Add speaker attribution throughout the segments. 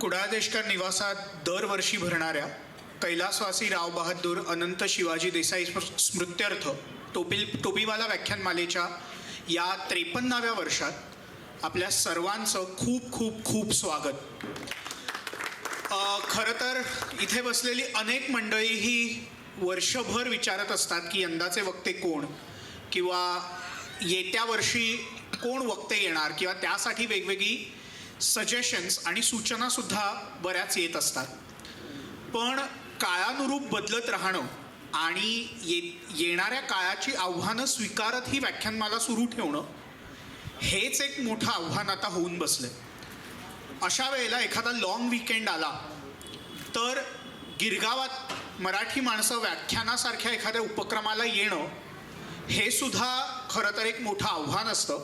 Speaker 1: कुडाळ देशकर निवासात दरवर्षी भरणाऱ्या कैलासवासी राव बहादूर अनंत शिवाजी देसाई स्मृत्यर्थ टोपीवाला व्याख्यानमालेच्या या 53व्या वर्षात आपल्या सर्वांचं खूप खूप खूप स्वागत. खरं तर इथे बसलेली अनेक मंडळी ही वर्षभर विचारत असतात की यंदाचे वक्ते कोण, किंवा येत्या वर्षी कोण वक्ते येणार, किंवा त्यासाठी वेगवेगळी सजेशन्स आणि सूचनासुद्धा बऱ्याच येत असतात. पण काळानुरूप बदलत राहणं आणि येणाऱ्या काळाची आव्हानं स्वीकारत ही व्याख्यानमाला सुरू ठेवणं हेच एक मोठं आव्हान आता होऊन बसलंय. अशा वेळेला एखादा लॉंग वीकेंड आला तर गिरगावात मराठी माणसं व्याख्यानासारख्या एखाद्या उपक्रमाला येणं हे सुद्धा खरं तर एक मोठं आव्हान असतं.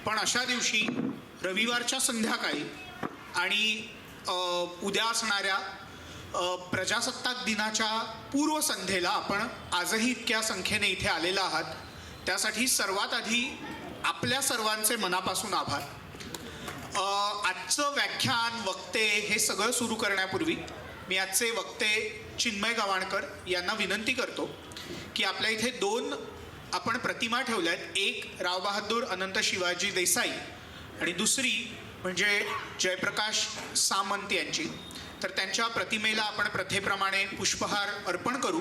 Speaker 1: पण अशा दिवशी रविवारच्या संध्याकाळी आणि उद्या असणाऱ्या प्रजासत्ताक दिनाच्या पूर्वसंध्येला आपण आजही इतक्या संख्येने इथे आलेला आहात, त्यासाठी सर्वात आधी आपल्या सर्वांचे मनापासून आभार. आजचं व्याख्यान, वक्ते हे सगळं सुरू करण्यापूर्वी मी आजचे वक्ते चिन्मय गवाणकर यांना विनंती करतो की आपल्या इथे 2 आपण प्रतिमा ठेवल्या आहेत. एक राव बहादूर अनंत शिवाजी देसाई आणि दुसरी म्हणजे जयप्रकाश सामंत यांची. तर त्यांच्या प्रतिमेला आपण प्रथेप्रमाणे पुष्पहार अर्पण करू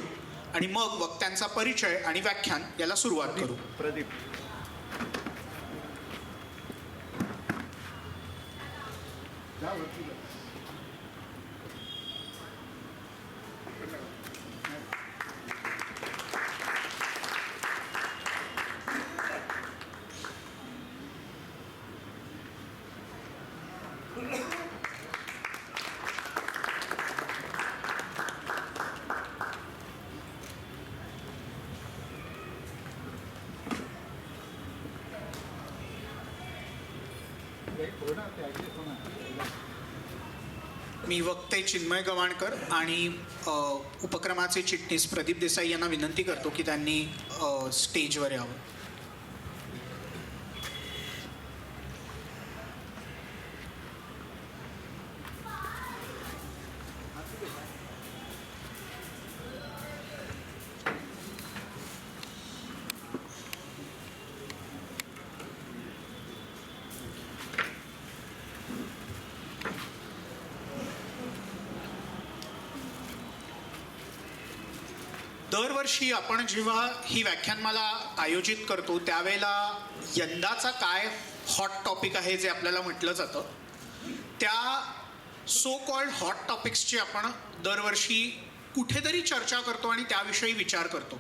Speaker 1: आणि मग वक्त्यांचा परिचय आणि व्याख्यान याला सुरुवात करू. प्रदीप मी वक्ते चिन्मय गवाणकर आणि उपक्रमाचे चिटणीस प्रदीप देसाई यांना विनंती करतो की त्यांनी स्टेजवर यावं. दरवर्षी आपण जेव्हा ही व्याख्यानमाला आयोजित करतो त्यावेळेला यंदाचा काय हॉट टॉपिक आहे जे आपल्याला म्हटलं जातं, त्या सो कॉल्ड हॉट टॉपिक्सची आपण दरवर्षी कुठेतरी चर्चा करतो आणि त्याविषयी विचार करतो.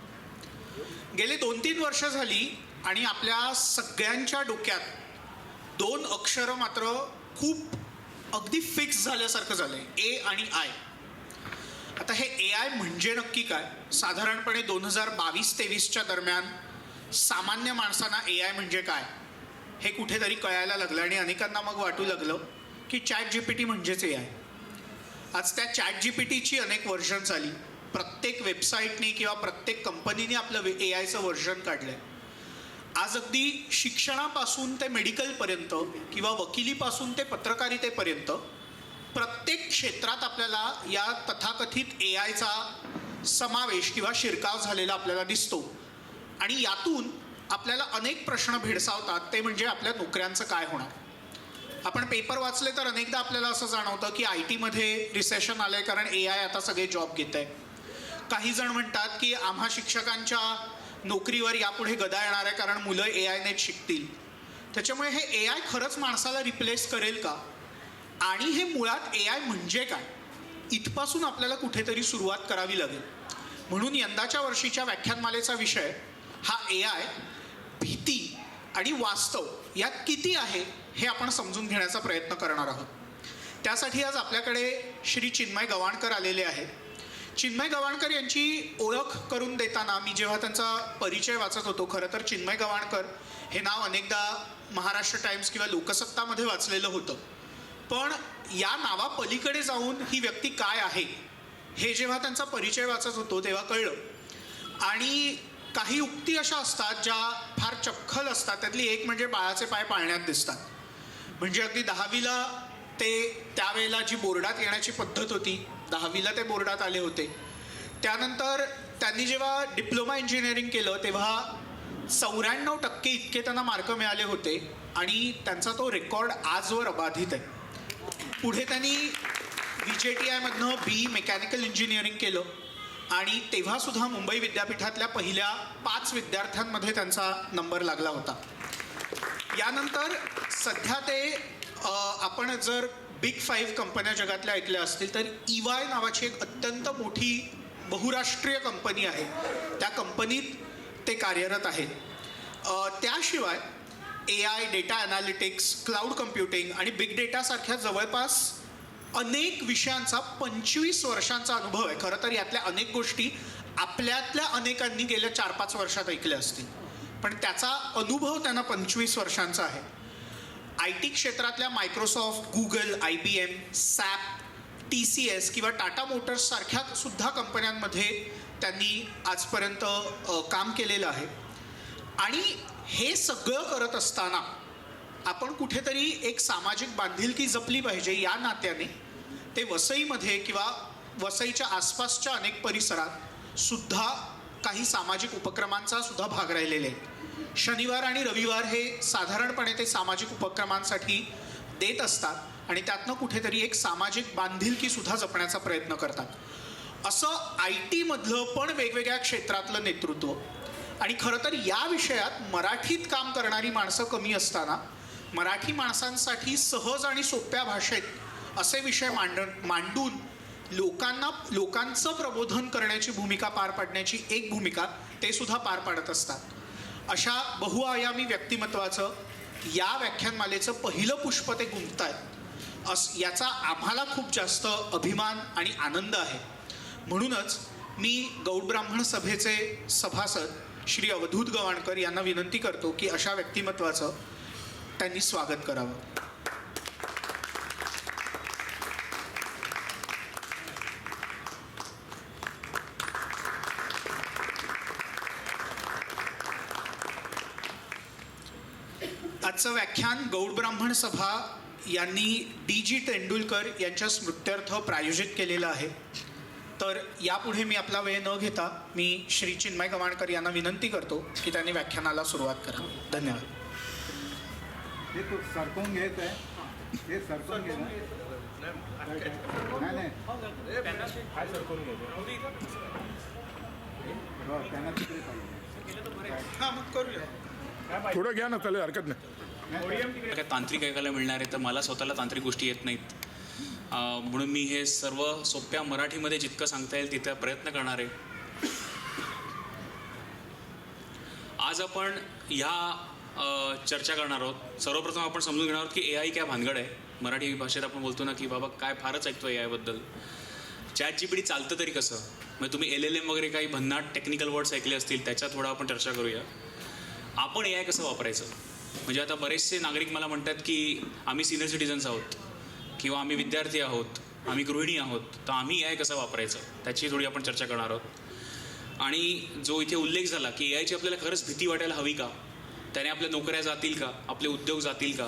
Speaker 1: गेले 2-3 वर्ष झाली आणि आपल्या सगळ्यांच्या डोक्यात 2 अक्षरं मात्र खूप अगदी फिक्स झाल्यासारखं झालं आहे, ए आणि आय. आता हे AI म्हणजे नक्की काय? साधारणपणे 2022-23च्या दरम्यान सामान्य माणसांना AI म्हणजे काय हे कुठेतरी कळायला लागलं आणि अनेकांना मग वाटू लागलं की ChatGPT म्हणजेच AI. आज त्या ChatGPTची अनेक व्हर्जन्स आली. प्रत्येक वेबसाईटने किंवा प्रत्येक कंपनीने आपलं AIचं व्हर्जन काढलं आहे. आज अगदी शिक्षणापासून ते मेडिकलपर्यंत किंवा वकिलीपासून ते पत्रकारितेपर्यंत प्रत्येक क्षेत्रात आपल्याला या तथाकथित AIचा समावेश किंवा शिरकाव झालेला आपल्याला दिसतो. आणि यातून आपल्याला अनेक प्रश्न भेडसावतात, ते म्हणजे आपल्या नोकऱ्यांचं काय होणार. आपण पेपर वाचले तर अनेकदा आपल्याला असं जाणवतं की IT-मध्ये रिसेशन आलं आहे कारण AI आता सगळे जॉब घेत आहे. काही जण म्हणतात की आम्हा शिक्षकांच्या नोकरीवर यापुढे गदा येणार आहे कारण मुलं AIनेच शिकतील. त्याच्यामुळे हे AI खरंच माणसाला रिप्लेस करेल का, आणि हे मुळात AI म्हणजे काय, इथपासून आपल्याला कुठेतरी सुरुवात करावी लागेल. म्हणून यंदाच्या वर्षीच्या व्याख्यानमालेचा विषय हा AI, भीती आणि वास्तव यात किती आहे हे आपण समजून घेण्याचा प्रयत्न करणार आहोत. त्यासाठी आज आपल्याकडे श्री चिन्मय गवाणकर आलेले आहेत. चिन्मय गवाणकर यांची ओळख करून देताना मी जेव्हा त्यांचा परिचय वाचत होतो, खरं तर चिन्मय गवाणकर हे नाव अनेकदा महाराष्ट्र टाइम्स किंवा लोकसत्तामध्ये वाचलेलं होतं. पण या नावापलीकडे जाऊन ही व्यक्ती काय आहे हे जेव्हा त्यांचा परिचय वाचत होतो तेव्हा कळलं. आणि काही उक्ती अशा असतात ज्या फार चपखल असतात. त्यातली एक म्हणजे बाळाचे पाय पाळण्यात दिसतात. म्हणजे अगदी 10वीला ते त्यावेळेला जी बोर्डात येण्याची पद्धत होती, 10वीला ते बोर्डात आले होते. त्यानंतर त्यांनी जेव्हा डिप्लोमा इंजिनिअरिंग केलं तेव्हा 94% इतके त्यांना मार्क मिळाले होते आणि त्यांचा तो रेकॉर्ड आजवर अबाधित आहे. पुढे त्यांनी VJTIमधनं BE मेकॅनिकल इंजिनिअरिंग केलं आणि तेव्हासुद्धा मुंबई विद्यापीठातल्या पहिल्या 5 विद्यार्थ्यांमध्ये त्यांचा नंबर लागला होता. यानंतर सध्या ते आपण जर बिग 5 कंपन्या जगातल्या ऐकल्या असतील तर EY नावाची एक अत्यंत मोठी बहुराष्ट्रीय कंपनी आहे, त्या कंपनीत ते कार्यरत आहेत. त्याशिवाय AI, data analytics, cloud computing आणि बिग डेटासारख्या जवळपास अनेक विषयांचा 25 वर्षांचा अनुभव आहे. खरं तर यातल्या अनेक गोष्टी आपल्यातल्या अनेकांनी गेल्या 4-5 वर्षात ऐकल्या असतील, पण त्याचा अनुभव त्यांना 25 वर्षांचा आहे. IT क्षेत्रातल्या Microsoft, Google, IBM, SAP, TCS किंवा टाटा मोटर्स सारख्या सुद्धा कंपन्यांमध्ये त्यांनी आजपर्यंत काम केलेलं आहे. आणि हे सगळं करत असताना आपण कुठेतरी एक सामाजिक बांधिलकी जपली पाहिजे या नात्याने ते वसईमध्ये किंवा वसईच्या आसपासच्या अनेक परिसरात सुद्धा काही सामाजिक उपक्रमांचा सुद्धा भाग राहिलेले आहेत. शनिवार आणि रविवार हे साधारणपणे ते सामाजिक उपक्रमांसाठी देत असतात आणि त्यातनं कुठेतरी एक सामाजिक बांधिलकी सुद्धा जपण्याचा प्रयत्न करतात. असं IT मधलं पण वेगवेगळ्या क्षेत्रातलं नेतृत्व आणि खरं तर या विषयात मराठीत काम करणारी माणसं कमी असताना मराठी माणसांसाठी सहज आणि सोप्या भाषेत असे विषय मांडून लोकांचं प्रबोधन करण्याची भूमिका पार पाडण्याची एक भूमिका ते सुद्धा पार पाडत असतात. अशा बहुआयामी व्यक्तिमत्वाचं या व्याख्यानमालेचं पहिलं पुष्प ते गुंफतायत याचा आम्हाला खूप जास्त अभिमान आणि आनंद आहे. म्हणूनच मी गौड ब्राह्मण सभेचे सभासद श्री अवधूत गवाणकर यांना विनंती करतो की अशा व्यक्तिमत्वाचं त्यांनी स्वागत करावं. आजचं व्याख्यान गौड ब्राह्मण सभा यांनी DG तेंडुलकर यांच्या स्मृत्यर्थ प्रायोजित केलेलं आहे. तर यापुढे मी आपला वेळ न घेता मी श्री चिन्मय गवाणकर यांना विनंती करतो की त्यांनी व्याख्यानाला सुरुवात करा. धन्यवाद.
Speaker 2: हे तो सरकून घेत आहे, हे सरकून घेत नाही काय सरकून घेतो त्यांना तिकडे पाहिजे.
Speaker 1: हां मग करूया.
Speaker 3: थोडं घ्या ना, त्याला हरकत नाही.
Speaker 4: काय तांत्रिक ऐकायला मिळणार आहे तर मला स्वतःला तांत्रिक गोष्टी येत नाहीत, म्हणून मी हे सर्व सोप्या मराठीमध्ये जितकं सांगता येईल तितका प्रयत्न करणार आहे. आज आपण ह्या चर्चा करणार आहोत. सर्वप्रथम आपण समजून घेणार आहोत की AI काय भानगड आहे. मराठी भाषेत आपण बोलतो ना की बाबा काय फारच ऐकतो AI बद्दल. ChatGPT चालतं तरी कसं, म्हणजे तुम्ही LLM वगैरे काही भन्नाट टेक्निकल वर्ड्स ऐकले असतील, त्याच्यात थोडा आपण चर्चा करूया. आपण AI कसं वापरायचं, म्हणजे आता बरेचसे नागरिक मला म्हणतात की आम्ही सिनियर सिटिझन्स आहोत किंवा आम्ही विद्यार्थी आहोत, आम्ही गृहिणी आहोत, तर आम्ही AI कसं वापरायचं त्याची थोडी आपण चर्चा करणार आहोत. आणि जो इथे उल्लेख झाला की AIची आपल्याला खरंच भीती वाटायला हवी का, त्याने आपल्या नोकऱ्या जातील का, आपले उद्योग जातील का,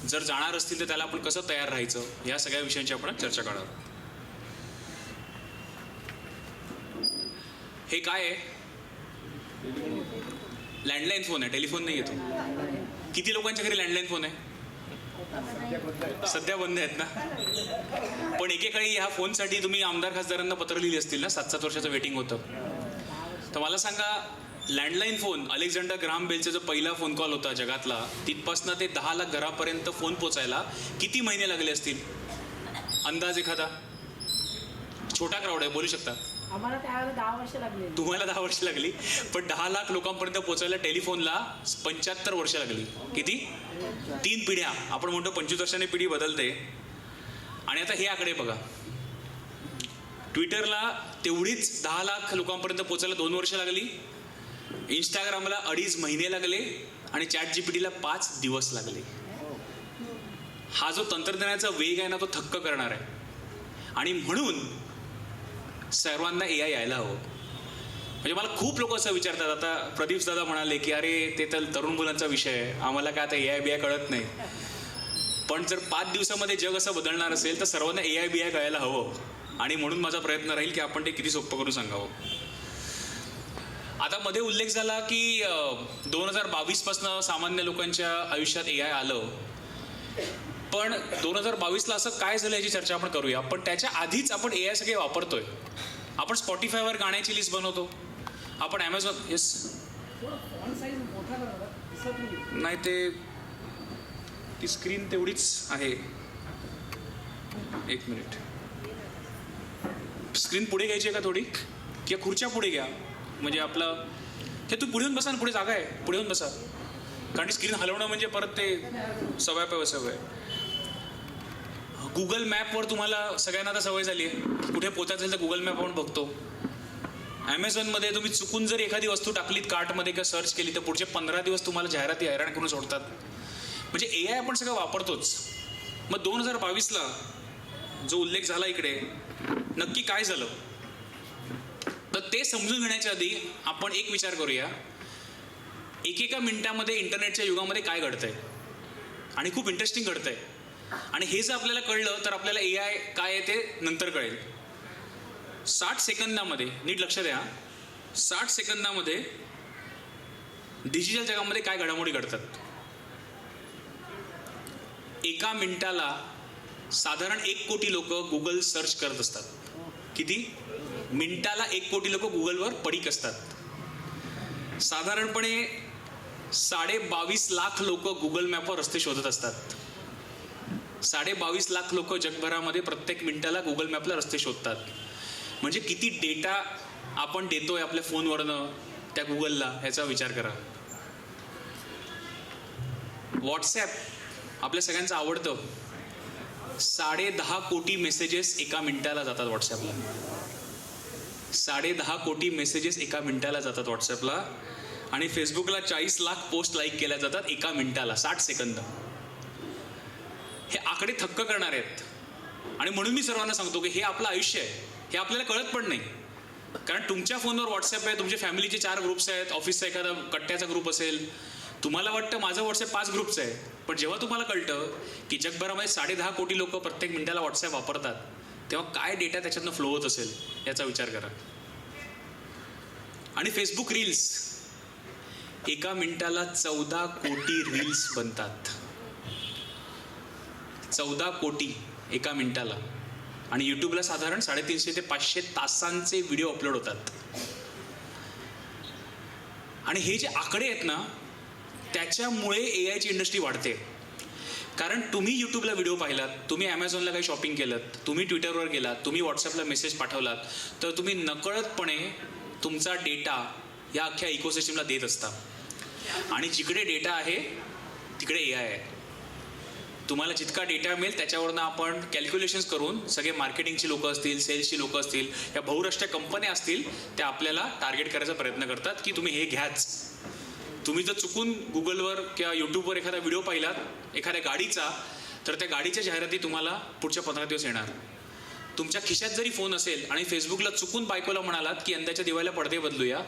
Speaker 4: जर जाणार असतील तर त्याला आपण कसं तयार राहायचं, या सगळ्या विषयांची आपण चर्चा करणार आहोत. हे काय आहे? लँडलाईन फोन आहे, टेलिफोन नाही येतो. किती लोकांच्या घरी लँडलाईन फोन आहे? सध्या बंद आहेत ना. पण एकेकाळी ह्या फोनसाठी तुम्ही आमदार खासदारांना पत्र लिहिली असतील ना, 7-7 वर्षाचं वेटिंग होतं. तर मला सांगा, लँडलाईन फोन, अलेक्झांडर ग्राहम बेलचा जो पहिला फोन कॉल होता जगातला, तिथपासनं ते 10 लाख घरापर्यंत फोन पोचायला किती महिने लागले असतील? अंदाज एखादा? छोटा क्राऊड आहे, बोलू शकता.
Speaker 5: आम्हाला त्यावेळेला 10 वर्ष लागली.
Speaker 4: तुम्हाला 10 वर्ष लागली, पण 10 लाख लोकांपर्यंत पोचायला टेलिफोनला 75 वर्ष लागली. किती? 3 पिढ्या. आपण म्हणतो 25 वर्षांनी पिढी बदलते. आणि आता हे आकडे बघा, ट्विटरला तेवढीच 10 लाख लोकांपर्यंत पोचायला 2 वर्ष लागली, इंस्टाग्रामला 2.5 महिने लागले आणि ChatGPTला 5 दिवस लागले. हा जो तंत्रज्ञानाचा वेग आहे ना, तो थक्क करणार आहे. आणि म्हणून सर्वांना AI यायला हवं. म्हणजे मला खूप लोक असं विचारतात. आता प्रदीप दादा म्हणाले की अरे ते तर तरुण मुलांचा विषय आहे, आम्हाला काय आता AI कळत नाही. पण जर 5 दिवसामध्ये जग असं बदलणार असेल तर सर्वांना AI BI कळायला हवं आणि म्हणून माझा प्रयत्न राहील की आपण ते किती सोपं करून सांगावं. आता मध्ये उल्लेख झाला की 2022 पासून सामान्य लोकांच्या आयुष्यात AI आलं, पण 2022ला असं काय झालं याची चर्चा आपण करूया. पण त्याच्या आधीच आपण AI सगळे वापरतोय. आपण स्पॉटीफायवर गाण्याची लिस्ट बनवतो, आपण ॲमेझॉन नाही ते ती स्क्रीन तेवढीच आहे. एक मिनिट, स्क्रीन पुढे घ्यायची आहे का थोडी, किंवा खुर्च्या पुढे घ्या म्हणजे आपलं हे तू पुढे येऊन बसा ना, पुढे जागा आहे, पुढे येऊन बसा. कारण स्क्रीन हलवणं म्हणजे परत ते सवय पे सवय. गुगल मॅपवर तुम्हाला सगळ्यांना आता सवय झाली आहे, कुठे पोचायचं असेल तर गुगल मॅप आपण बघतो. ॲमेझॉनमध्ये तुम्ही चुकून जर एखादी वस्तू टाकलीत कार्टमध्ये किंवा सर्च केली तर पुढचे 15 दिवस तुम्हाला जाहिराती हैराण करून सोडतात. म्हणजे AI आपण सगळं वापरतोच. मग 2022ला जो उल्लेख झाला इकडे नक्की काय झालं, तर ते समजून घेण्याच्या आधी आपण एक विचार करूया, एकेका मिनिटामध्ये इंटरनेटच्या युगामध्ये काय घडतंय आणि खूप इंटरेस्टिंग घडतंय. आणि हे जर आपल्याला कळलं तर आपल्याला AI काय आहे ते नंतर कळेल. 60 सेकंदामध्ये, नीट लक्ष द्या, 60 सेकंदामध्ये डिजिटल जगामध्ये काय घडामोडी घडतात. एका मिनिटाला साधारण 1 कोटी लोक गुगल सर्च करत असतात. किती? मिनिटाला 1 कोटी लोक गुगलवर पडीक असतात. साधारणपणे 22.5 लाख लोक गुगल मॅपवर रस्ते शोधत असतात. 22.5 लाख लोक जगभरामध्ये प्रत्येक मिनिटाला गुगल मॅपला रस्ते शोधतात. म्हणजे किती डेटा आपण देतोय आपल्या फोनवरनं त्या गुगलला, ह्याचा विचार करा. व्हॉट्सॲप आपल्या सगळ्यांचं आवडतं. 10.5 कोटी मेसेजेस एका मिनिटाला जातात व्हॉट्सॲपला. 10.5 कोटी मेसेजेस एका मिनिटाला जातात व्हॉट्सॲपला. आणि फेसबुकला 40 लाख पोस्ट लाईक केल्या जातात एका मिनिटाला, 60 सेकंद. हे आकडे थक्क करणार आहेत. आणि म्हणून मी सर्वांना सांगतो की हे आपलं आयुष्य आहे, हे आपल्याला कळत पण नाही. कारण तुमच्या फोनवर व्हॉट्सॲप आहे, तुमच्या फॅमिलीचे 4 ग्रुप्स आहेत, ऑफिसचा एखादा कट्ट्याचा ग्रुप असेल, तुम्हाला वाटतं माझं व्हॉट्सॲप 5 ग्रुपचं आहे. पण जेव्हा तुम्हाला कळतं की जगभरामध्ये 10.5 कोटी लोक प्रत्येक मिनिटाला व्हॉट्सॲप वापरतात, तेव्हा काय डेटा त्याच्यातनं फ्लो होत असेल याचा विचार करा. आणि फेसबुक रील्स, एका मिनिटाला 14 कोटी रील्स बनतात. 14 कोटी एका मिनिटाला. आणि यूट्यूबला साधारण 350 ते 500 तासांचे व्हिडिओ अपलोड होतात. आणि हे जे आकडे आहेत ना, त्याच्यामुळे AIची इंडस्ट्री वाढते. कारण तुम्ही यूट्यूबला व्हिडिओ पाहिलात, तुम्ही ॲमेझॉनला काही शॉपिंग केलं, तुम्ही ट्विटरवर गेलात, तुम्ही व्हॉट्सॲपला मेसेज पाठवलात, तर तुम्ही नकळतपणे तुमचा डेटा या अख्ख्या इकोसिस्टमला देत असता. आणि जिकडे डेटा आहे तिकडे AI आहे. तुम्हाला जितका डेटा मिळेल त्याच्यावरनं आपण कॅल्क्युलेशन्स करून सगळे मार्केटिंगची लोकं असतील, सेल्सची लोकं असतील, या बहुराष्ट्रीय कंपन्या असतील, त्या आपल्याला टार्गेट करायचा प्रयत्न करतात की तुम्ही हे घ्याच. तुम्ही जर चुकून गुगलवर किंवा यूट्यूबवर एखादा व्हिडिओ पाहिलात एखाद्या गाडीचा, तर त्या गाडीच्या जाहिराती तुम्हाला पुढच्या 15 दिवस येणार. तुमच्या खिशात जरी फोन असेल आणि फेसबुकला चुकून बायकोला म्हणालात की यंदाच्या दिवाळीला पडदे बदलूया,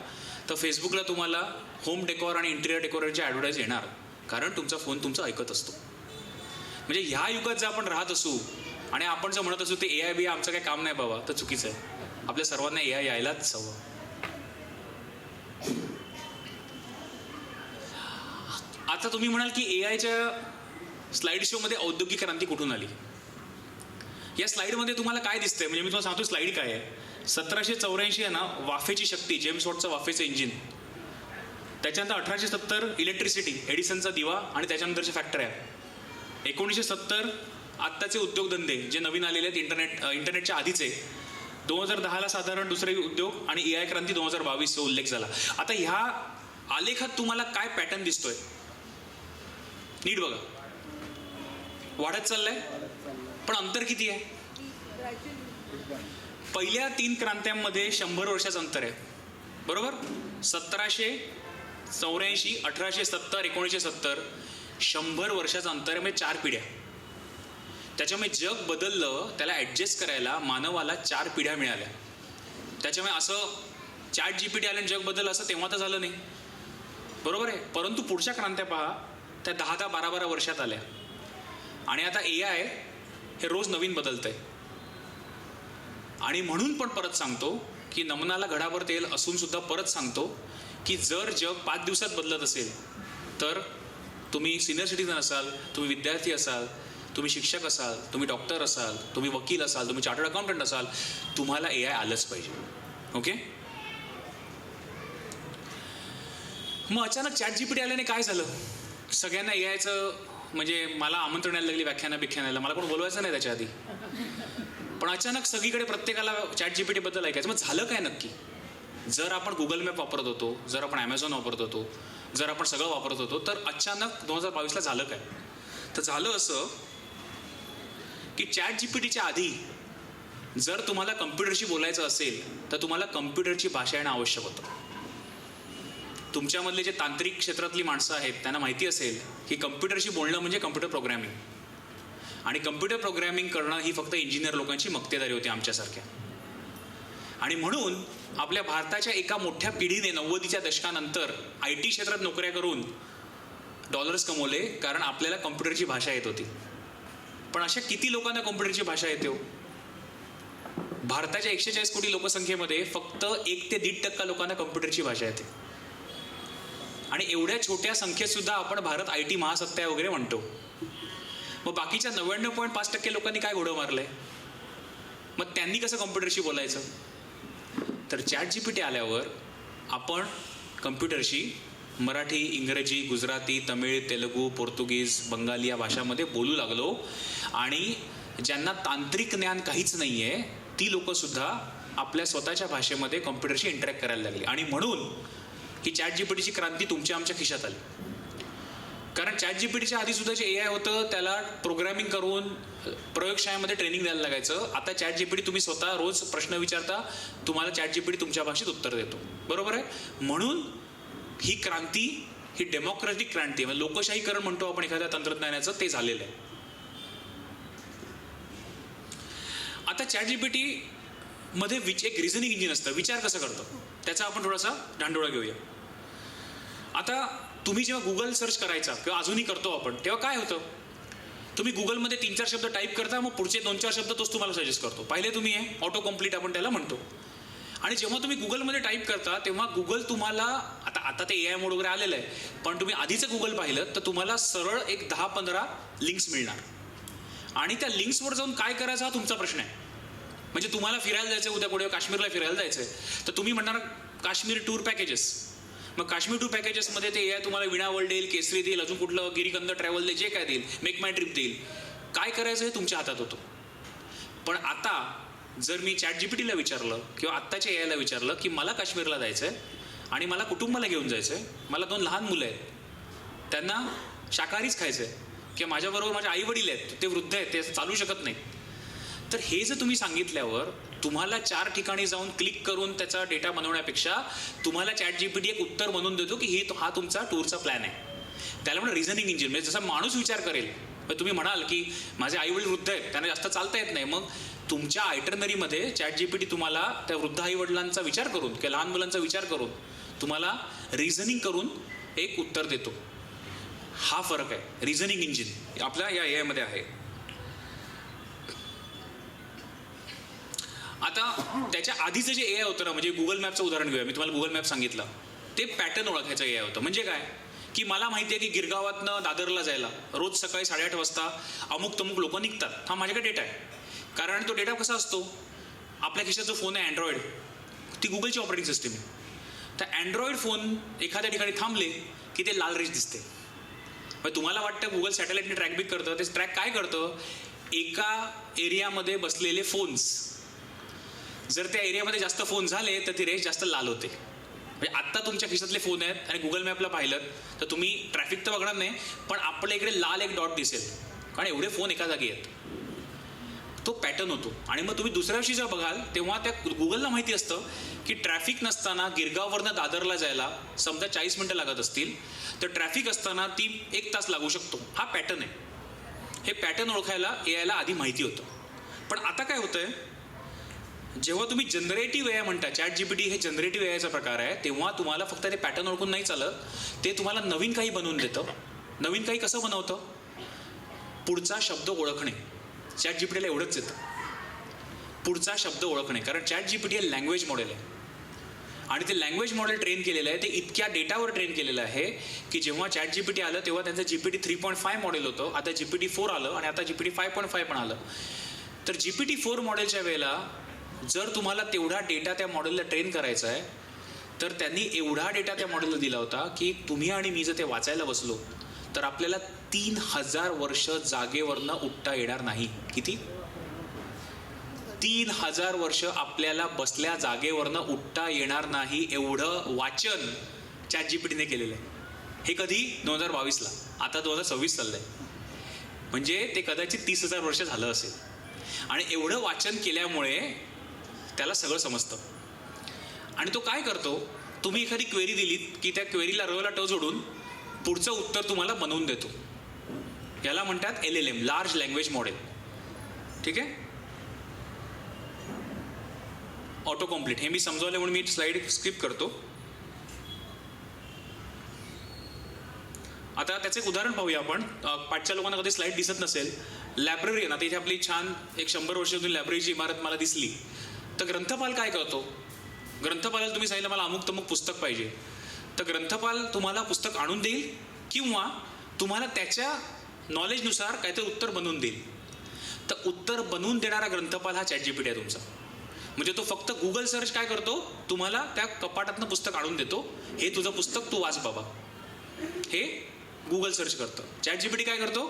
Speaker 4: तर फेसबुकला तुम्हाला होम डेकोर आणि इंटिरियर डेकोरेटची ॲडव्हर्टाईज येणार. कारण तुमचा फोन तुमचा ऐकत असतो. म्हणजे ह्या युगात जर आपण राहत असू आणि आपण जर म्हणत असू ते AI BI आमचं काही काम नाही बाबा, तर चुकीचं आहे. आपल्या सर्वांना AI यायलाच हवं. आता तुम्ही म्हणाल की AIच्या स्लाइड शोमध्ये औद्योगिक क्रांती कुठून आली. या स्लाइडमध्ये तुम्हाला काय दिसतंय, म्हणजे मी तुम्हाला सांगतो स्लाइड काय आहे. 1784 आहे ना, वाफेची शक्ती, जेम्स वॉटचं वाफेचं इंजिन. त्याच्यानंतर 1870 इलेक्ट्रिसिटी, एडिसनचा दिवा आणि त्याच्यानंतरच्या फॅक्टऱ्या. 1970 आत्ताचे उद्योगधंदे जे नवीन आलेले आहेत, इंटरनेटच्या आधीचे. 2010ला साधारण दुसरे उद्योग आणि AI क्रांती 2022 उल्लेख झाला. आता ह्या आलेखात तुम्हाला काय पॅटर्न दिसतोय, नीट बघा. वाढत चाललंय, पण अंतर किती आहे. पहिल्या 3 क्रांत्यांमध्ये 100 वर्षाचं अंतर आहे, बरोबर. 1784, 1870, 1970, 100 वर्षाचं अंतर आहे, म्हणजे 4 पिढ्या. त्याच्यामुळे जग बदललं, त्याला ॲडजस्ट करायला मानवाला 4 पिढ्या मिळाल्या. त्याच्यामुळे असं ChatGPT आल्याने जग बदललं असं तेव्हा तर झालं नाही, बरोबर आहे. परंतु पुढच्या क्रांत्या पहा, त्या 10-12 वर्षात आल्या. आणि आता AI हे रोज नवीन बदलतंय. आणि म्हणून पण परत सांगतो की नमनाला घडाभर तेल असून सुद्धा परत सांगतो की जर जग 5 दिवसात बदलत असेल तर तुम्ही सिनियर सिटीजन असाल, तुम्ही विद्यार्थी असाल, तुम्ही शिक्षक असाल, तुम्ही डॉक्टर असाल, तुम्ही वकील असाल, तुम्ही चार्टर्ड अकाउंटंट असाल, तुम्हाला AI आलंच पाहिजे. ओके. मग अचानक ChatGPT आल्याने काय झालं? सगळ्यांना AIचं म्हणजे मला आमंत्रण यायला लागली व्याख्यानाला, मला कोण बोलवायचं नाही त्याच्या आधी. पण अचानक सगळीकडे प्रत्येकाला ChatGPT बद्दल ऐकायचं. मग झालं काय नक्की? जर आपण गुगल मॅप वापरत होतो, जर आपण ॲमेझॉन वापरत होतो, जर आपण सगळं वापरत होतो, तर अचानक 2022ला झालं काय? तर झालं असं की ChatGPTच्या आधी जर तुम्हाला कम्प्युटरशी बोलायचं असेल तर तुम्हाला कम्प्युटरची भाषा येणं आवश्यक होतं. तुमच्यामधले जे तांत्रिक क्षेत्रातली माणसं आहेत त्यांना माहिती असेल की कम्प्युटरशी बोलणं म्हणजे कम्प्युटर प्रोग्रॅमिंग, आणि कम्प्युटर प्रोग्रॅमिंग करणं ही फक्त इंजिनियर लोकांची मक्तेदारी होती आमच्यासारख्या. आणि म्हणून आपल्या भारताच्या एका मोठ्या पिढीने 90च्या दशकानंतर IT क्षेत्रात नोकऱ्या करून डॉलर्स कमवले, कारण आपल्याला कम्प्युटरची भाषा येत होती. पण अशा किती लोकांना कम्प्युटरची भाषा येते हो? भारताच्या 140 कोटी लोकसंख्येमध्ये फक्त 1 ते 1.5% लोकांना कम्प्युटरची भाषा येते. आणि एवढ्या छोट्या संख्येत सुद्धा आपण भारत IT महासत्ता वगैरे म्हणतो. मग बाकीच्या 99.5% लोकांनी काय घोडं मारलंय? मग त्यांनी कसं कम्प्युटरशी बोलायचं? तर ChatGPT आल्यावर आपण कम्प्युटरशी मराठी, इंग्रजी, गुजराती, तमिळ, तेलुगू, पोर्तुगीज, बंगाली या भाषामध्ये बोलू लागलो. आणि ज्यांना तांत्रिक ज्ञान काहीच नाही आहे ती लोकंसुद्धा आपल्या स्वतःच्या भाषेमध्ये कम्प्युटरशी इंटरॅक्ट करायला लागली. आणि म्हणून ही ChatGPTची क्रांती तुमच्या आमच्या खिशात आली. कारण ChatGPTच्या आधी सुद्धा जे AI होतं त्याला प्रोग्रामिंग करून प्रयोगशाळेमध्ये ट्रेनिंग द्यायला लागायचं. आता ChatGPT तुम्ही स्वतः रोज प्रश्न विचारता, तुम्हाला ChatGPT तुमच्या भाषेत उत्तर देतो. बरोबर आहे. म्हणून ही क्रांती, ही डेमोक्रॅटिक क्रांती, म्हणजे लोकशाहीकरण म्हणतो आपण एखाद्या तंत्रज्ञानाचं, ते झालेलं आहे. आता ChatGPT मध्ये एक रिझनिंग इंजिन असतं. विचार कसं करतं त्याचा आपण थोडासा ढांडोळा घेऊया. आता तुम्ही जेव्हा गुगल सर्च करायचा किंवा अजूनही करतो आपण, तेव्हा काय होतं? तुम्ही गुगलमध्ये 3-4 शब्द टाईप करता, मग पुढचे 2-4 शब्द तोच तुम्हाला सजेस्ट करतो. पाहिले तुम्ही हे ऑटो कम्प्लीट आपण त्याला म्हणतो. आणि जेव्हा तुम्ही गुगलमध्ये टाईप करता तेव्हा गुगल तुम्हाला, आता ते AI मोड वगैरे आलेलं आहे, पण तुम्ही आधीचं गुगल पाहिलं तर तुम्हाला सरळ एक 10-15 लिंक्स मिळणार. आणि त्या लिंक्सवर जाऊन काय करायचा हा तुमचा प्रश्न आहे. म्हणजे तुम्हाला फिरायला जायचं, उद्या पुढे काश्मीरला फिरायला जायचं आहे, तर तुम्ही म्हणणार काश्मीर टूर पॅकेजेस. मग काश्मीर टूर पॅकेजेसमध्ये ते AI तुम्हाला विणा वर्ल्ड देईल, केसरी देईल, अजून कुठलं गिरीकंद ट्रॅव्हल देईल, जे काय देईल, मेक माय ट्रिप देईल. काय करायचं हे तुमच्या हातात होतं. पण आता जर मी ChatGPTला विचारलं किंवा आत्ताच्या AIला विचारलं की मला काश्मीरला जायचं आहे आणि मला कुटुंबाला घेऊन जायचं आहे, मला 2 लहान मुलं आहेत, त्यांना शाकाहारीच खायचं आहे, किंवा माझ्याबरोबर माझे आई वडील आहेत, ते वृद्ध आहेत, ते चालू शकत नाही, तर हे जर तुम्ही सांगितल्यावर तुम्हाला 4 ठिकाणी जाऊन क्लिक करून त्याचा डेटा बनवण्यापेक्षा तुम्हाला ChatGPT एक उत्तर बनवून देतो की हा तुमचा टूरचा प्लॅन आहे. त्याला म्हणून रिझनिंग इंजिन, म्हणजे जसा माणूस विचार करेल. तुम्ही म्हणाल की माझे आई वडील वृद्ध आहेत, त्यांना जास्त चालता येत नाही, मग तुमच्या आयटरनरीमध्ये ChatGPT तुम्हाला त्या वृद्ध आई वडिलांचा विचार करून किंवा लहान मुलांचा विचार करून तुम्हाला रिझनिंग करून एक उत्तर देतो. हा फरक आहे. रिझनिंग इंजिन आपल्या या AI मध्ये आहे. आता त्याच्या आधीचं जे AI होतं ना, म्हणजे गुगल मॅपचं उदाहरण घेऊया. मी तुम्हाला गुगल मॅप सांगितलं, ते पॅटर्न ओळखायचं AI होतं. म्हणजे काय की मला माहिती आहे की गिरगावातनं दादरला जायला रोज सकाळी 8:30 वाजता अमुक तमुक लोक निघतात. हा माझ्याकडे डेटा आहे. कारण तो डेटा कसा असतो, आपल्या खिशात जो फोन आहे अँड्रॉइड, ती गुगलची ऑपरेटिंग सिस्टीम आहे. तर अँड्रॉइड फोन एखाद्या ठिकाणी थांबले की ते लाल रेष दिसते. मग तुम्हाला वाटतं गुगल सॅटेलाइटने ट्रॅक बिक करतं, ते ट्रॅक काय करतं, एका एरियामध्ये बसलेले फोन्स, जर त्या एरियामध्ये जास्त फोन झाले तर ती रेष जास्त लाल होते. म्हणजे आत्ता तुमच्या खिशातले फोन आहेत आणि गुगल मॅपला पाहिलं तर तुम्ही ट्रॅफिक तर बघणार नाही, पण आपल्या इकडे लाल एक डॉट दिसेल, कारण एवढे फोन एका जागी आहेत. तो पॅटर्न होतो. आणि मग तुम्ही दुसऱ्या दिवशी जेव्हा बघाल तेव्हा त्या गुगलला माहिती असतं की ट्रॅफिक नसताना गिरगाववरनं दादरला जायला समजा 40 मिनटं लागत असतील, तर ट्रॅफिक असताना ती 1 तास लागू शकतो. हा पॅटर्न आहे. हे पॅटर्न ओळखायला AIला आधी माहिती होतं. पण आता काय होतंय, जेव्हा तुम्ही जनरेटिव्ह AI म्हणता, ChatGPT हे जनरेटिव्ह AIचा प्रकार आहे, तेव्हा तुम्हाला फक्त ते पॅटर्न ओळखून नाही चालत, ते तुम्हाला नवीन काही बनवून देतं. नवीन काही कसं बनवतं, पुढचा शब्द ओळखणे. चॅट जीपीटीला एवढंच येतं, पुढचा शब्द ओळखणे. कारण चॅट जीपीटी हे लँग्वेज मॉडेल आहे आणि ते लँग्वेज मॉडेल ट्रेन केलेलं आहे, ते इतक्या डेटावर ट्रेन केलेलं आहे की जेव्हा चॅट जीपीटी आलं तेव्हा त्यांचं GPT 3.5 मॉडेल होतं, आता GPT 4 आलं आणि आता GPT 5.5 पण आलं. तर GPT 4 मॉडेलच्या वेळेला जर तुम्हाला तेवढा डेटा त्या मॉडेलला ट्रेन करायचा आहे तर त्यांनी एवढा डेटा त्या मॉडेलला दिला होता की तुम्ही आणि मी जर ते वाचायला बसलो तर आपल्याला 3000 वर्ष जागेवरनं उठता येणार नाही. किती? 3000 वर्ष आपल्याला बसल्या जागेवरनं उठता येणार नाही एवढं वाचन चॅट जीपीटीने केलेलं आहे. हे कधी? 2022ला. आता 2026 चाललंय, म्हणजे ते कदाचित 30,000 वर्ष झालं असेल. आणि एवढं वाचन केल्यामुळे त्याला सगळं समजतं. आणि तो काय करतो, तुम्ही एखादी क्वेरी दिलीत की त्या क्वेरीला ला ट जोडून पुढचं उत्तर तुम्हाला बनवून देतो. याला म्हणतात LLM, लार्ज लँग्वेज मॉडेल. ठीक आहे, ऑटो कम्प्लीट. हे मी समजावलं म्हणून मी स्लाइड स्किप करतो. आता त्याचं एक उदाहरण पाहूया आपण. पाठच्या लोकांना कधी स्लाइड दिसत नसेल. लायब्ररी ना, इथे आपली छान एक 100 वर्ष जुनी लायब्ररीची इमारत मला दिसली. तर ग्रंथपाल काय करतो? ग्रंथपालाला तुम्ही सांगितलं मला अमुक तमुक पुस्तक पाहिजे, तर ग्रंथपाल तुम्हाला पुस्तक आणून देईल किंवा तुम्हाला त्याच्या नॉलेजनुसार काहीतरी उत्तर बनवून देईल. तर उत्तर बनवून देणारा ग्रंथपाल हा चॅट जीपीटी आहे तुमचा. म्हणजे तो फक्त गुगल सर्च काय करतो, तुम्हाला त्या कपाटातनं पुस्तक आणून देतो, हे तुझं पुस्तक तू वाच बाबा, हे गुगल सर्च करतं. चॅट जीपीटी काय करतो,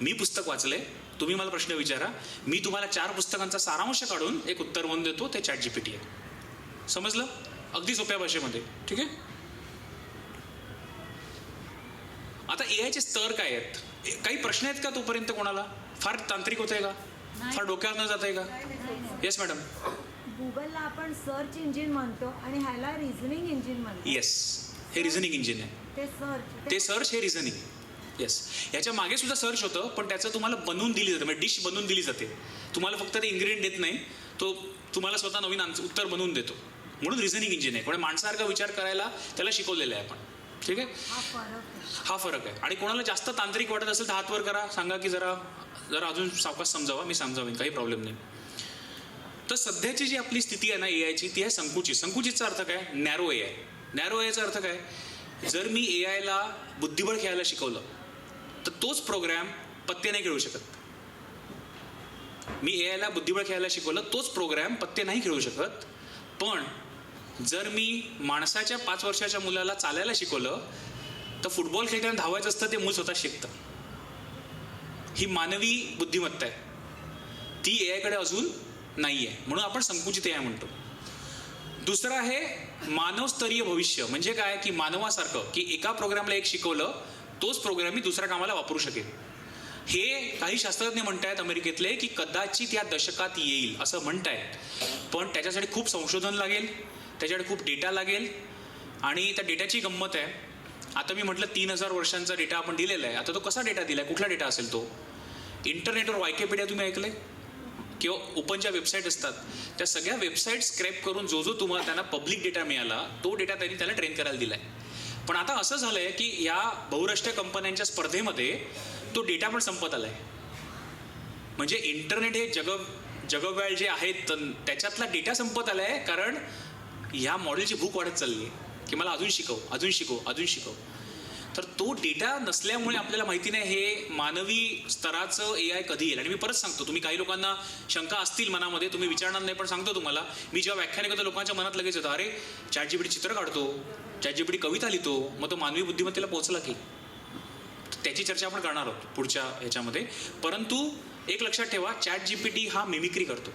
Speaker 4: मी पुस्तक वाचलंय, तुम्ही मला प्रश्न विचारा, मी तुम्हाला 4 पुस्तकांचा सारांश काढून एक उत्तर बनवून देतो. ते चॅट जीपीटी आहे. समजलं? अगदी सोप्या भाषेमध्ये. ठीक आहे. आता एआयचे स्तर काय आहेत? काही प्रश्न आहेत का तोपर्यंत कोणाला? फार तांत्रिक होत आहे का? फार डोक्यावर न जात आहे का? Yes madam.
Speaker 6: गुगलला आपण सर्च इंजिन म्हणतो आणि ह्याला रिझनिंग इंजिन म्हणतो.
Speaker 4: येस, हे रिझनिंग इंजिन आहे. ते सर्च हे रिझनिंग. येस, याच्या मागे सुद्धा सर्च होतं, पण त्याचं तुम्हाला बनवून दिली जाते, म्हणजे डिश बनवून दिली जाते. तुम्हाला फक्त ते इन्ग्रेडियंट देत नाही, तो तुम्हाला स्वतः नवीन उत्तर बनवून देतो. म्हणून रिझनिंग इंजिन आहे. कोणी माणसासारखा विचार करायला त्याला शिकवलेलं आहे आपण. ठीक आहे, हा फरक आहे. आणि कोणाला जास्त तांत्रिक वाटत असेल तर हात वर करा, सांगा की जरा अजून सावकाश समजावा, मी समजावेन, काही प्रॉब्लेम नाही. तर सध्याची जी आपली स्थिती आहे ना एआयची, ती आहे संकुचित. संकुचितचा अर्थ काय? Narrow AI. नॅरो एआयचा अर्थ काय? जर मी एआयला बुद्धिबळ खेळायला शिकवलं तर तोच प्रोग्रॅम पत्ते नाही खेळू शकत. मी एआयला बुद्धिबळ खेळायला शिकवलं, तोच प्रोग्रॅम पत्ते नाही खेळू शकत. पण जर मी माणसाच्या 5 वर्षाच्या मुलाला चालायला शिकवलं तर फुटबॉल खेळताना धावायचं असतं, ते मूल स्वतः शिकतं. ही मानवी बुद्धिमत्ता आहे, ती एआयकडे अजून नाही आहे. म्हणून आपण संकुचित एआय म्हणतो. दुसरं आहे मानवस्तरीय भविष्य. म्हणजे काय की मानवासारखं, की एका प्रोग्रामला एक शिकवलं, तोच प्रोग्राम मी दुसऱ्या कामाला वापरू शकेल. हे काही शास्त्रज्ञ म्हणतायत अमेरिकेतले की कदाचित या दशकात येईल असं म्हणतायत. पण त्याच्यासाठी खूप संशोधन लागेल, त्याच्याकडे खूप डेटा लागेल. आणि त्या डेटाची गंमत आहे, आता मी म्हटलं 3000 वर्षांचा डेटा आपण दिलेला आहे. आता तो कसा डेटा दिला आहे, कुठला डेटा असेल तो? इंटरनेटवर वायकिपीडिया तुम्ही ऐकलंय, किंवा ओपनच्या वेबसाईट असतात, त्या सगळ्या वेबसाईट स्क्रॅप करून जो तुम्हाला त्यांना पब्लिक डेटा मिळाला, तो डेटा त्यांनी त्याला ट्रेन करायला दिला आहे. पण आता असं झालं आहे की या बहुराष्ट्रीय कंपन्यांच्या स्पर्धेमध्ये तो डेटा पण संपत आला आहे. म्हणजे इंटरनेट हे जगव्याळ जे आहेत त्याच्यातला डेटा संपत आला आहे, कारण ह्या मॉडेलची भूक वाढत चालली आहे की मला अजून शिकव, अजून शिकव, अजून शिकव. तर तो डेटा नसल्यामुळे आपल्याला माहिती नाही हे मानवी स्तराचं एआय कधी येईल. आणि मी परत सांगतो, तुम्ही काही लोकांना शंका असतील मनामध्ये, तुम्ही विचारणार नाही, पण सांगतो तुम्हाला, मी जेव्हा व्याख्यान करतो लोकांच्या मनात लगेच येतं, अरे चॅट जीपीटी चित्र काढतो, चॅट जीपीटी कविता लिहितो, मग तो मानवी बुद्धिमत्तेला पोहोचला की? त्याची चर्चा आपण करणार आहोत पुढच्या ह्याच्यामध्ये. परंतु एक लक्षात ठेवा, चॅट जीपीटी हा मिमिक्री करतो.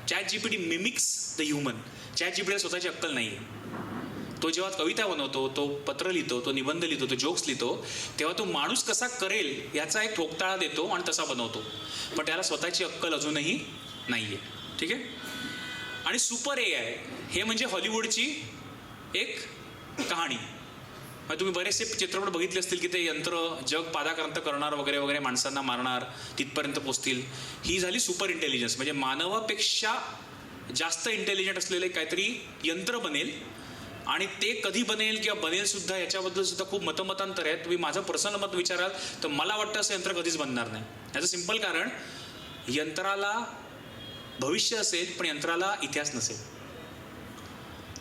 Speaker 4: Chat GPT mimics the human. Chat जीपीटीला स्वतःची अक्कल नाही आहे. तो जेव्हा कविता बनवतो, तो पत्र लिहितो, तो निबंध लिहितो, तो जोक्स लिहितो, तेव्हा तो माणूस कसा करेल याचा एक ठोकताळा देतो आणि तसा बनवतो. पण त्याला स्वतःची अक्कल अजूनही नाही आहे. ठीक आहे. आणि सुपर एआय हे म्हणजे हॉलिवूडची एक कहाणी. तुम्ही बरेचसे चित्रपट बघितले असतील की ते यंत्र जग पादाक्रांत करणार वगैरे वगैरे, माणसांना मारणार, तिथपर्यंत पोचतील. ही झाली सुपर इंटेलिजन्स. म्हणजे मानवापेक्षा जास्त इंटेलिजंट असलेले काहीतरी यंत्र बनेल. आणि ते कधी बनेल किंवा बनेल सुद्धा याच्याबद्दल सुद्धा खूप मतमतांतर आहेत. तुम्ही माझं पर्सनल मत विचाराल तर मला वाटतं असं यंत्र कधीच बनणार नाही. याचं सिंपल कारण, यंत्राला भविष्य असेल पण यंत्राला इतिहास नसेल.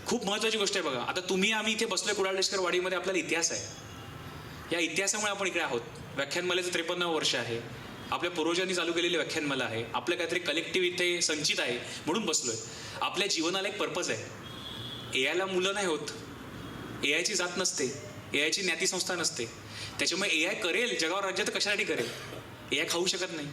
Speaker 4: खूप महत्त्वाची गोष्ट आहे बघा. आता तुम्ही आम्ही इथे बसलोय कुडाळ वाडीमध्ये, आपल्याला इतिहास आहे. या इतिहासामुळे आपण इकडे आहोत. व्याख्यानमालेचं 53 वर्ष आहे. आपल्या पूर्वजांनी चालू केलेली व्याख्यानमाला आहे. आपलं काहीतरी कलेक्टिव्ह इथे संचित आहे म्हणून बसलोय. आपल्या जीवनाला एक पर्पज आहे. एआयला मुलं नाही होत, एआयची जात नसते, एआयची ज्ञातीसंस्था नसते. त्याच्यामुळे एआय करेल जगावर राज्य तर कशासाठी करेल? एआय खाऊ शकत नाही.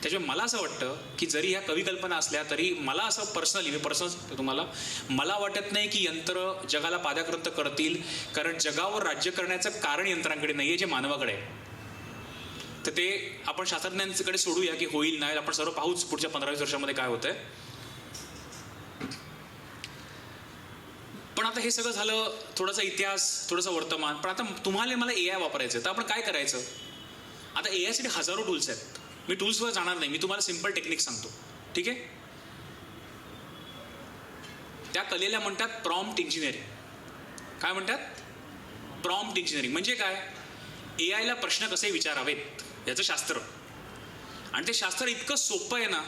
Speaker 4: त्याच्यामुळे मला असं वाटतं की जरी ह्या कविकल्पना असल्या तरी मला असं पर्सनली, मी पर्सनल तुम्हाला, मला वाटत नाही की यंत्र जगाला पादाक्रांत करतील, कारण जगावर राज्य करण्याचं कारण यंत्रांकडे नाही आहे, जे मानवाकडे आहे. तर ते आपण शास्त्रज्ञांकडे सोडूया की होईल नाही, आपण सर्व पाहूच पुढच्या 15-20 वर्षामध्ये काय होतंय. पण आता हे सगळं झालं, थोडासा इतिहास, थोडंसं वर्तमान. पण आता तुम्हाला मला एआय वापरायचं आहे, तर आपण काय करायचं? आता एआयसाठी हजारो टूल्स आहेत. मी टूल्सवर जाणार नाही, मी तुम्हाला सिंपल टेक्निक सांगतो, ठीक आहे? त्या कलेला म्हणतात प्रॉम्प्ट इंजिनिअरिंग. काय म्हणतात? Prompt engineering. म्हणजे काय? एआयला प्रश्न कसे विचारावेत याचं शास्त्र. आणि ते शास्त्र इतकं सोपं आहे ना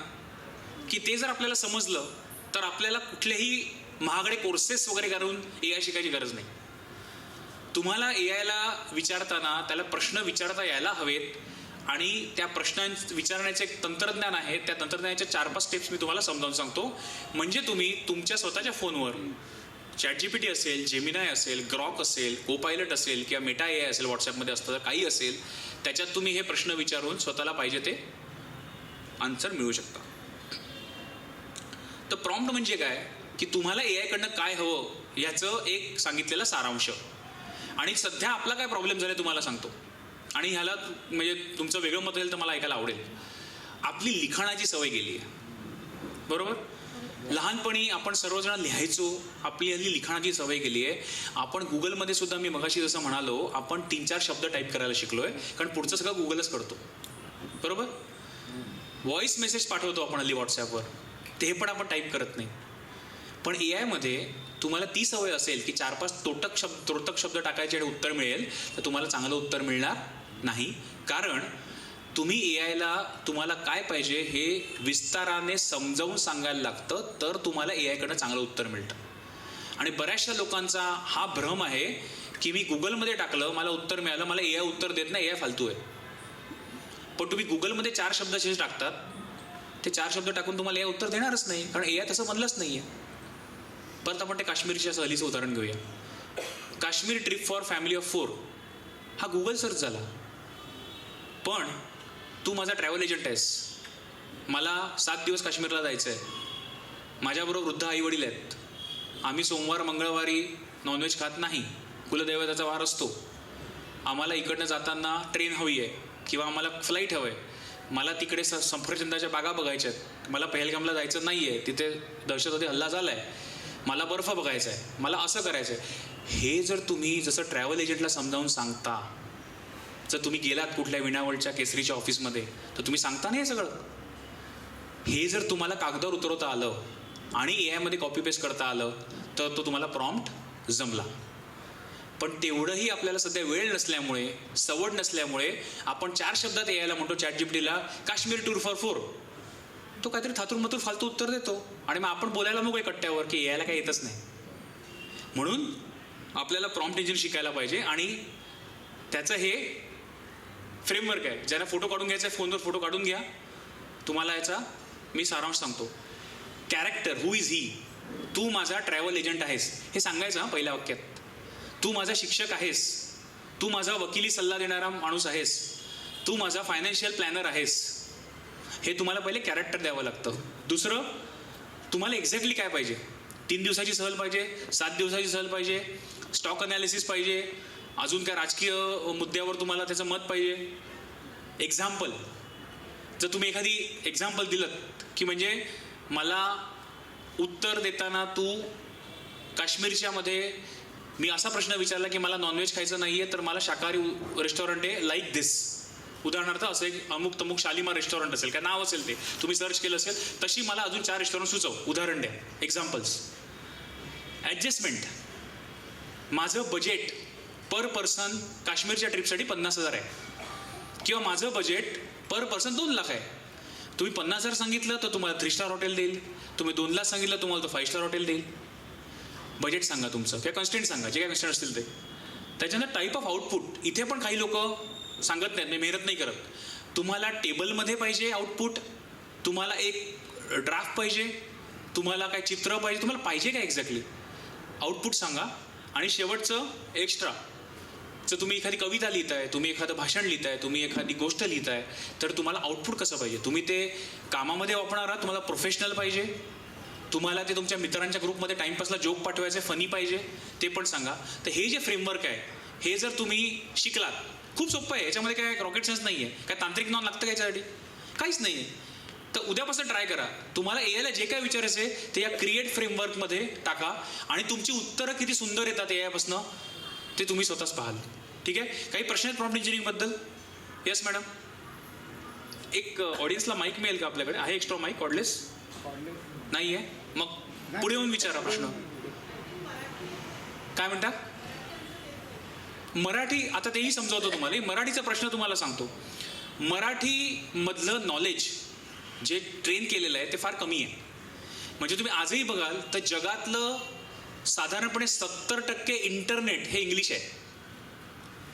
Speaker 4: की ते जर आपल्याला समजलं तर आपल्याला कुठलेही महागडे कोर्सेस वगैरे करून एआय शिकायची गरज नाही. तुम्हाला एआयला विचारताना त्याला प्रश्न विचारता यायला हवेत, आणि त्या प्रश्न विचारण्याचे एक तंत्रज्ञान आहे. त्या तंत्रज्ञानाच्या 4-5 स्टेप्स मी तुम्हाला समजावून सांगतो. म्हणजे तुम्ही तुमच्या स्वतःच्या फोनवर ChatGPT असेल, जेमिनाय असेल, ग्रॉक असेल, कोपायलट असेल किंवा मेटा एआय असेल, व्हॉट्सॲपमध्ये असतं काही असेल, त्याच्यात तुम्ही हे प्रश्न विचारून स्वतःला पाहिजे ते आन्सर मिळू शकता. तर प्रॉम्प्ट म्हणजे काय की तुम्हाला एआयकडनं काय हवं याचं एक सांगितलेलं सारांश. आणि सध्या आपला काय प्रॉब्लेम झाला तुम्हाला सांगतो, आणि ह्याला म्हणजे तुमचं वेगळं मत असेल तर मला ऐकायला आवडेल. आपली लिखाणाची सवय गेली आहे, बरोबर? लहानपणी आपण सर्वजण लिहायचो, आपली हल्ली लिखाणाची सवय गेली आहे. आपण गुगलमध्ये सुद्धा, मी मगाशी जसं म्हणालो, आपण 3-4 शब्द टाईप करायला शिकलोय, कारण पुढचं सगळं गुगलच करतो, बरोबर? व्हॉइस मेसेज पाठवतो आपण हल्ली व्हॉट्सॲपवर, ते पण आपण टाईप करत नाही. पण एआयमध्ये तुम्हाला ती सवय असेल की 4-5 त्रोटक शब्द टाकायचे आणि उत्तर मिळेल, तर तुम्हाला चांगलं उत्तर मिळणार नाही. कारण तुम्ही एआयला तुम्हाला काय पाहिजे हे विस्ताराने समजावून सांगायला लागतं, तर तुम्हाला एआयकडनं चांगलं उत्तर मिळतं. आणि बऱ्याचशा लोकांचा हा भ्रम आहे की मी गुगलमध्ये टाकलं, मला उत्तर मिळालं, मला एआय उत्तर देत नाही, एआय फालतू आहे. पण तुम्ही गुगलमध्ये 4 शब्द असे टाकतात, ते 4 शब्द टाकून तुम्हाला एआय उत्तर देणारच नाही, कारण एआय तसं म्हणलंच नाही आहे. परत आपण ते काश्मीरच्या सहलीचं उदाहरण घेऊया. Kashmir trip for family of 4 हा गुगल सर्च झाला. पण तू माझा ट्रॅव्हल एजंट आहेस, मला 7 दिवस काश्मीरला जायचं आहे, माझ्याबरोबर वृद्ध आईवडील आहेत, आम्ही सोमवार मंगळवारी नॉनव्हेज खात नाही, कुलदैवताचा वार असतो, आम्हाला इकडनं जाताना ट्रेन हवी आहे किंवा आम्हाला फ्लाईट हवं आहे, मला तिकडे सफरचंदाच्या बागा बघायच्या आहेत, मला पहलगामला जायचं नाही आहे, तिथे दहशतवादी हल्ला झाला आहे, मला बर्फ बघायचा आहे, मला असं करायचं आहे. हे जर तुम्ही जसं ट्रॅव्हल एजंटला समजावून सांगता, जर तुम्ही गेलात कुठल्या विणावळच्या केसरीच्या ऑफिसमध्ये, तर तुम्ही सांगता नाही हे सगळं. हे जर तुम्हाला कागदावर उतरवता आलं आणि एआयमध्ये कॉपी पेस्ट करता आलं, तर तो तुम्हाला प्रॉम्प्ट जमला. पण तेवढंही आपल्याला सध्या वेळ नसल्यामुळे, सवड नसल्यामुळे आपण 4 शब्दात एआयला म्हणतो, ChatGPTला काश्मीर टूर फॉर 4, तो काहीतरी थातूर फालतू उत्तर देतो, आणि मग आपण बोलायला मोकळे कट्ट्यावर की एआयला काही येतच नाही. म्हणून आपल्याला प्रॉम्प्ट इंजिन शिकायला पाहिजे, आणि त्याचं हे फ्रेमवर्क आहे. ज्यांना फोटो काढून घ्यायचा आहे, फोनवर फोटो काढून घ्या. तुम्हाला याचा मी सारांश सांगतो. Character, who is he? तू माझा ट्रॅव्हल एजंट आहेस हे सांगायचं पहिल्या वाक्यात. तू माझा शिक्षक आहेस, तू माझा वकिली सल्ला देणारा माणूस आहेस, तू माझा फायनान्शियल प्लॅनर आहेस, हे तुम्हाला पहिले कॅरेक्टर द्यावं लागतं. दुसरं, तुम्हाला एक्झॅक्टली काय पाहिजे? 3 दिवसाची सहल पाहिजे, 7 दिवसाची सहल पाहिजे, स्टॉक अनालिसिस पाहिजे, अजून काय राजकीय मुद्द्यावर तुम्हाला त्याचं मत पाहिजे? एक्झाम्पल, जर तुम्ही एखादी एक्झाम्पल दिलं की म्हणजे मला उत्तर देताना तू काश्मीरच्यामध्ये मी असा प्रश्न विचारला की मला नॉनव्हेज खायचं नाही आहे, तर मला शाकाहारी रेस्टॉरंट आहे लाईक दिस. उदाहरणार्थ असं एक अमुक तमुक शालिमार रेस्टॉरंट असेल, काय नाव असेल ते तुम्ही सर्च केलं असेल, तशी मला अजून 4 रेस्टॉरंट सुचव, उदाहरण द्या, एक्झाम्पल्स. ॲडजस्टमेंट, माझं बजेट पर पर्सन काश्मीरच्या ट्रिपसाठी 50,000 आहे, किंवा माझं बजेट पर पर्सन 2 लाख आहे. तुम्ही 50,000 सांगितलं तर तुम्हाला 3 स्टार हॉटेल देईल, तुम्ही 2 लाख सांगितलं तुम्हाला तो 5 स्टार हॉटेल देईल. बजेट सांगा तुमचं किंवा कन्स्टेंट सांगा, जे काय कन्स्टेंट असतील ते. त्याच्यानंतर टाईप ऑफ आउटपुट. इथे पण काही लोक सांगत नाहीत, मी मेहनत नाही करत. तुम्हाला टेबलमध्ये पाहिजे आउटपुट, तुम्हाला एक ड्राफ्ट पाहिजे, तुम्हाला काय चित्र पाहिजे, तुम्हाला पाहिजे काय एक्झॅक्टली आउटपुट सांगा. आणि शेवटचं एक्स्ट्रा, जर तुम्ही एखादी कविता लिहिताय, तुम्ही एखादं भाषण लिहिताय, तुम्ही एखादी गोष्ट लिहिताय, तर तुम्हाला आउटपुट कसं पाहिजे. तुम्ही ते कामामध्ये वापरणार आहात, तुम्हाला प्रोफेशनल पाहिजे, तुम्हाला ते तुमच्या मित्रांच्या ग्रुपमध्ये टाईमपासला जोक पाठवायचे, फनी पाहिजे, ते पण सांगा. तर हे जे फ्रेमवर्क आहे, हे जर तुम्ही शिकलात, खूप सोपं आहे. याच्यामध्ये काय रॉकेट सायन्स नाही आहे, काय तांत्रिक ज्ञान लागतं का याच्यासाठी, काहीच नाही आहे. तर उद्यापासून ट्राय करा. तुम्हाला एआयला जे काय विचारायचं आहे ते या क्रिएट फ्रेमवर्कमध्ये टाका आणि तुमची उत्तरं किती सुंदर येतात एआयपासनं ते तुम्ही स्वतःच पाहाल. ठीक आहे. काही प्रश्न आहेत प्रॉम्प्ट इंजिनिअरिंगबद्दल? Yes madam. एक ऑडियन्सला माईक मिळेल का आपल्याकडे? आहे एक्स्ट्रा माईक कॉर्डलेस? नाही आहे. मग पुढे येऊन विचारा प्रश्न. काय म्हणता? मराठी, आता तेही समजावतो तुम्हाला. मराठीचा प्रश्न तुम्हाला सांगतो. मराठीमधलं नॉलेज जे ट्रेन केलेलं आहे ते फार कमी आहे. म्हणजे तुम्ही आजही बघाल तर जगातलं साधारणपणे 70% इंटरनेट हे इंग्लिश आहे.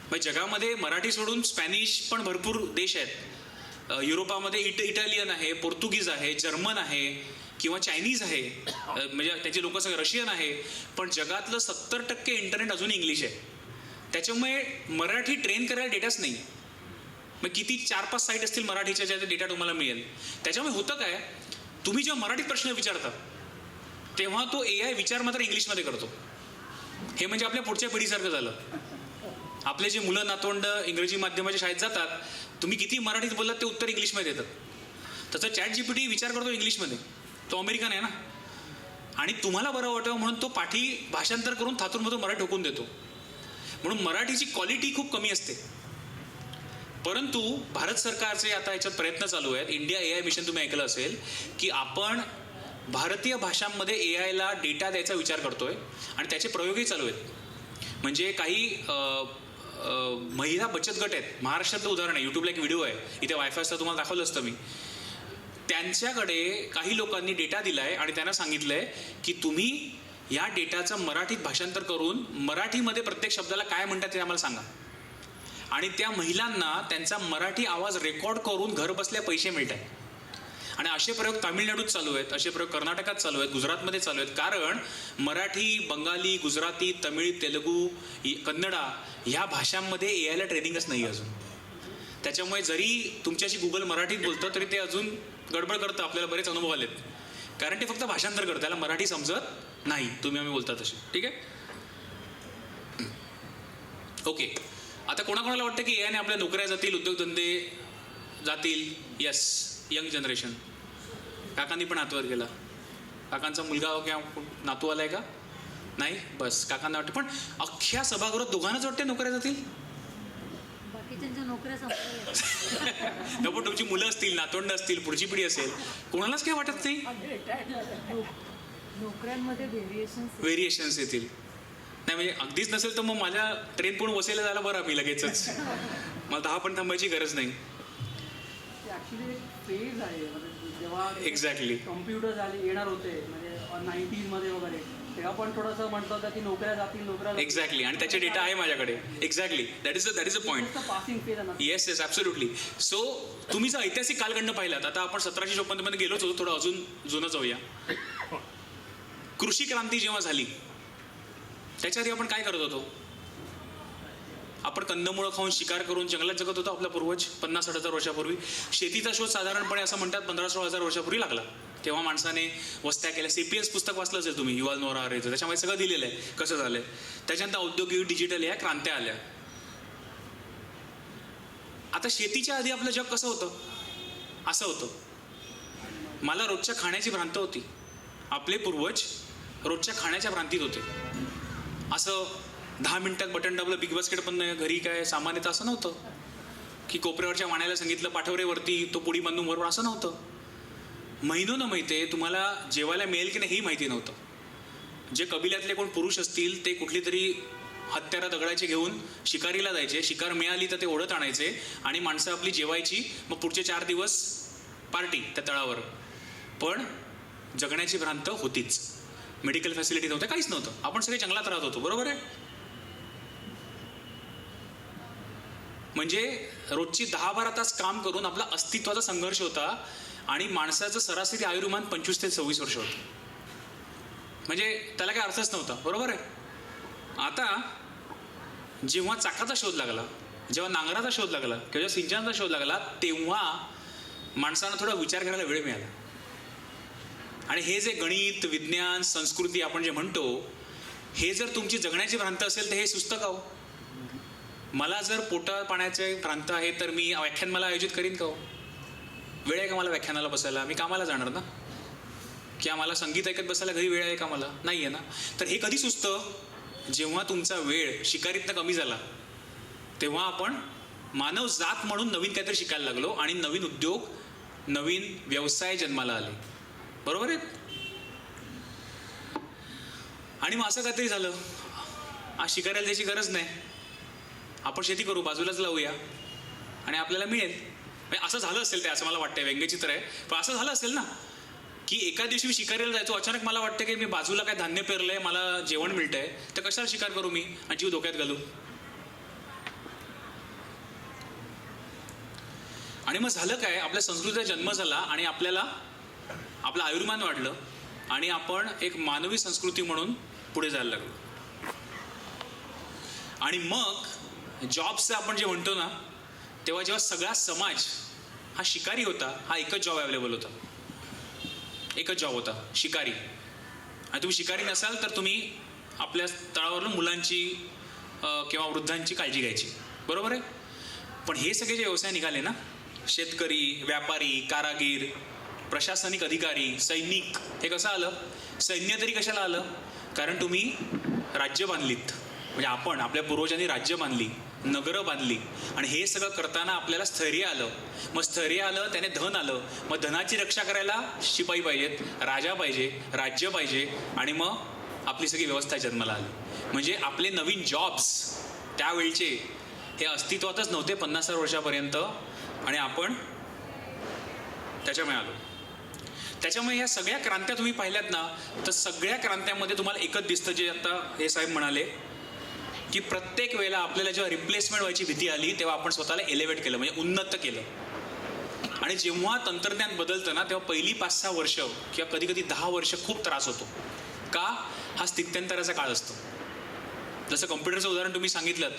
Speaker 4: म्हणजे जगामध्ये मराठी सोडून स्पॅनिश पण भरपूर देश आहेत. युरोपामध्ये इटालियन आहे, पोर्तुगीज आहे, जर्मन आहे किंवा चायनीज आहे, म्हणजे त्याची लोक सगळे रशियन आहे. पण जगातलं 70% इंटरनेट अजून इंग्लिश आहे. त्याच्यामुळे मराठी ट्रेन करायला डेटाच नाही आहे. मग किती 4-5 साईट असतील मराठीच्या ज्याचा डेटा तुम्हाला मिळेल. त्याच्यामुळे होतं काय, तुम्ही जेव्हा मराठीत प्रश्न विचारता तेव्हा तो एआय विचार मात्र इंग्लिशमध्ये करतो. हे म्हणजे आपल्या पुढच्या पिढीसारखं झालं. आपले जे मुलं नातवंड इंग्रजी माध्यमाच्या शाळेत जातात, तुम्ही किती मराठीत बोललात ते उत्तर इंग्लिशमध्ये येतात. त्याचा ChatGPT विचार करतो इंग्लिशमध्ये. तो अमेरिकन आहे ना. आणि तुम्हाला बरं वाटावं म्हणून तो पाठी भाषांतर करून थातूरमधून मराठी ठोकून देतो. म्हणून मराठीची क्वालिटी खूप कमी असते. परंतु भारत सरकारचे आता याच्यात प्रयत्न चालू आहेत. इंडिया AI मिशन तुम्ही ऐकलं असेल की आपण भारतीय भाषांमध्ये एआयला डेटा द्यायचा विचार करतोय आणि त्याचे प्रयोगही चालू आहेत. म्हणजे काही महिला बचत गट आहेत. महाराष्ट्रातलं उदाहरण आहे. यूट्यूबला एक व्हिडिओ आहे, इथे वायफाय असता तुम्हाला दाखवलं असतं मी. त्यांच्याकडे काही लोकांनी डेटा दिला आहे आणि त्यांना सांगितलं आहे की तुम्ही या डेटाचं मराठीत भाषांतर करून मराठीमध्ये प्रत्येक शब्दाला काय म्हणतात ते आम्हाला सांगा. आणि त्या महिलांना त्यांचा मराठी आवाज रेकॉर्ड करून घर बसल्या पैसे मिळत आहेत. आणि असे प्रयोग तामिळनाडूत चालू आहेत, असे प्रयोग कर्नाटकात चालू आहेत, गुजरातमध्ये चालू आहेत. कारण मराठी, बंगाली, गुजराती, तमिळ, तेलुगू, कन्नडा ह्या भाषांमध्ये एआयला ट्रेनिंगच नाही अजून. त्याच्यामुळे जरी तुमच्याशी गुगल मराठीत बोलतं तरी ते अजून गडबड करतं. आपल्याला बरेच अनुभव आलेत. कारण ते फक्त भाषांतर करतं, त्याला मराठी समजत नाही. तुम्ही आम्ही बोलता तसे. ठीक आहे. ओके. आता कोणाकोणाला वाटतं की एआयने आपल्या नोकऱ्या जातील, उद्योगधंदे जातील? Yes, young generation. काकांनी पण हातवर केला. काकांचा मुलगा किंवा नातू आलाय का? नाही? बस काकांना वाटतं. पण अख्ख्या सभागृहात दोघांनाच वाटते नोकऱ्या जातील.
Speaker 6: बाकीच्यांच्या नोकऱ्या संपल्या.
Speaker 4: नको, तुमची मुलं असतील, नातवंड असतील, पुढची पिढी असेल, कोणालाच काय वाटत नाही.
Speaker 6: नोकऱ्यांमध्ये
Speaker 4: व्हेरिएशन्स येतील. नाही म्हणजे अगदीच नसेल तर मग माझ्या ट्रेन पण वसलेला झाला बरं मी लगेचच. मला 10 पण थांबायची गरज नाही.
Speaker 7: ॲक्च्युली एक फेज आहे. म्हणजे जेव्हा
Speaker 4: एक्झॅक्टली
Speaker 7: कॉम्प्युटर झाले येणार होते म्हणजे 90s मध्ये वगैरे, तेव्हा पण थोडंसं म्हणत होतं की नोकऱ्या जातील, नोकऱ्या जातील.
Speaker 4: एक्झॅक्टली. आणि त्याचे डेटा आहे माझ्याकडे. Exactly. That is a point.
Speaker 7: Passing phase आहे.
Speaker 4: Yes yes absolutely. सो तुम्ही जर ऐतिहासिक कालखंड पाहिलात, आता आपण 1754 मध्ये गेलोच होतो, थोडं अजून जुनं जाऊया. कृषी क्रांती जेव्हा झाली त्याच्या आधी आपण काय करत होतो? आपण कंदमुळं खाऊन शिकार करून जंगलात जगत होतो आपला पूर्वज 50-60 हजार वर्षापूर्वी. शेतीचा शोध साधारणपणे असं म्हणतात 15-16 हजार वर्षापूर्वी लागला. तेव्हा माणसाने वस्त्या केल्या. सेपियन्स पुस्तक वाचलं असेल तुम्ही, युवाल नोरा हरारेचं. त्याच्यामध्ये सगळं दिलेलं आहे कसं झालंय. त्याच्यानंतर औद्योगिक डिजिटल या क्रांत्या आल्या. आता शेतीच्या आधी आपलं जग कसं होतं? असं होतं. मला रोजच्या खाण्याची भ्रांत होती. आपले पूर्वज रोजच्या खाण्याच्या भ्रांतीत होते. असं 10 मिनिटात बटन दाबलं, बिग बास्केट पण घरी काय सामान येतं असं नव्हतं. की कोपऱ्यावरच्या वाण्याला सांगितलं पाठवरेवरती तो पुडी बांधून बरोबर असं नव्हतं. महिनोनं माहिती आहे तुम्हाला जेवायला मिळेल की नाही ही माहिती नव्हतं. जे कबिल्यातले कोण पुरुष असतील ते कुठली तरी हत्यारं दगडाचे घेऊन शिकारीला जायचे, शिकार मिळाली तर ते ओढत आणायचे आणि माणसं आपली जेवायची, मग पुढचे 4 दिवस पार्टी त्या तळावर. पण जगण्याची भ्रांत होतीच. मेडिकल फॅसिलिटी नव्हत्या, काहीच नव्हतं. आपण सगळे जंगलात राहत होतो, बरोबर आहे. म्हणजे रोजची 10-12 तास काम करून आपला अस्तित्वाचा संघर्ष होता आणि माणसाचं सरासरी आयुर्मान 25 ते 26 वर्ष होतं. म्हणजे त्याला काही अर्थच नव्हता, बरोबर आहे. आता जेव्हा चाकाचा शोध लागला, जेव्हा नांगराचा शोध लागला किंवा जेव्हा सिंचनाचा शोध लागला, तेव्हा माणसांना थोडा विचार करायला वेळ मिळाला. आणि हे जे गणित, विज्ञान, संस्कृती आपण जे म्हणतो, हे जर तुमची जगण्याची भ्रांत असेल तर हे सुचतं का हो? मला जर पोटा पाण्याचे भ्रांत आहे तर मी व्याख्यानमाला आयोजित करीन का हो? वेळ आहे का मला व्याख्यानाला बसायला? मी कामाला जाणार ना. की आम्हाला संगीत ऐकत बसायला घरी वेळ आहे का मला? नाही आहे ना. तर हे कधी सुचतं? जेव्हा तुमचा वेळ शिकारीतनं कमी झाला, तेव्हा आपण मानव जात म्हणून नवीन काहीतरी शिकायला लागलो आणि नवीन उद्योग, नवीन व्यवसाय जन्माला आले, बरोबर आहे. आणि मग असं काहीतरी झालं, आज शिकारायला त्याची गरज नाही, आपण शेती करू, बाजूलाच लावूया आणि आपल्याला मिळेल. असं झालं असेल ते, असं मला वाटतंय. व्यंग्यचित्र आहे, पण असं झालं असेल ना की एका दिवशी मी शिकारीला जायचो, अचानक मला वाटतं की मी बाजूला काय धान्य पेरलंय, मला जेवण मिळतंय, तर कशाला शिकार करू मी आणि जीव धोक्यात घालू. आणि मग झालं काय, आपल्या संस्कृतीचा जन्म झाला आणि आपल्याला आपलं आयुर्मान वाढलं आणि आपण एक मानवी संस्कृती म्हणून पुढे जायला लागलो. आणि मग जॉब्सचं आपण जे म्हणतो ना, तेव्हा जेव्हा सगळा समाज हा शिकारी होता, हा एकच जॉब अवेलेबल होता, एकच जॉब होता, शिकारी. आणि तुम्ही शिकारी नसाल तर तुम्ही आपल्या तळावरून मुलांची किंवा वृद्धांची काळजी घ्यायची, बरोबर आहे. पण हे सगळे जे व्यवसाय निघाले ना, शेतकरी, व्यापारी, कारागीर, प्रशासनिक अधिकारी, सैनिक, हे कसं आलं? सैन्य तरी कशाला आलं? कारण तुम्ही राज्य बांधलीत. म्हणजे आपण, आपल्या पूर्वजांनी राज्य बांधली, नगरं बांधली आणि हे सगळं करताना आपल्याला स्थैर्य आलं. मग स्थैर्य आलं, त्याने धन आलं. मग धनाची रक्षा करायला शिपाई पाहिजेत, राजा पाहिजे, राज्य पाहिजे आणि मग आपली सगळी व्यवस्था जन्माला आली. म्हणजे आपले नवीन जॉब्स त्यावेळचे हे अस्तित्वातच नव्हते 50 वर्षापर्यंत आणि आपण त्याच्यामुळे आलो. त्याच्यामुळे या सगळ्या क्रांत्या तुम्ही पाहिल्यात ना, तर सगळ्या क्रांत्यांमध्ये तुम्हाला एकच दिसतं, जे आता हे साहेब म्हणाले की प्रत्येक वेळेला आपल्याला जेव्हा रिप्लेसमेंट व्हायची भीती आली, तेव्हा आपण स्वतःला एलिव्हेट केलं, म्हणजे उन्नत केलं. आणि जेव्हा तंत्रज्ञान बदलतं ना, तेव्हा पहिली 5-6 वर्ष किंवा कधी कधी 10 वर्ष खूप त्रास होतो. का? हा स्थित्यंतराचा काळ असतो. जसं कम्प्युटरचं उदाहरण तुम्ही सांगितलं,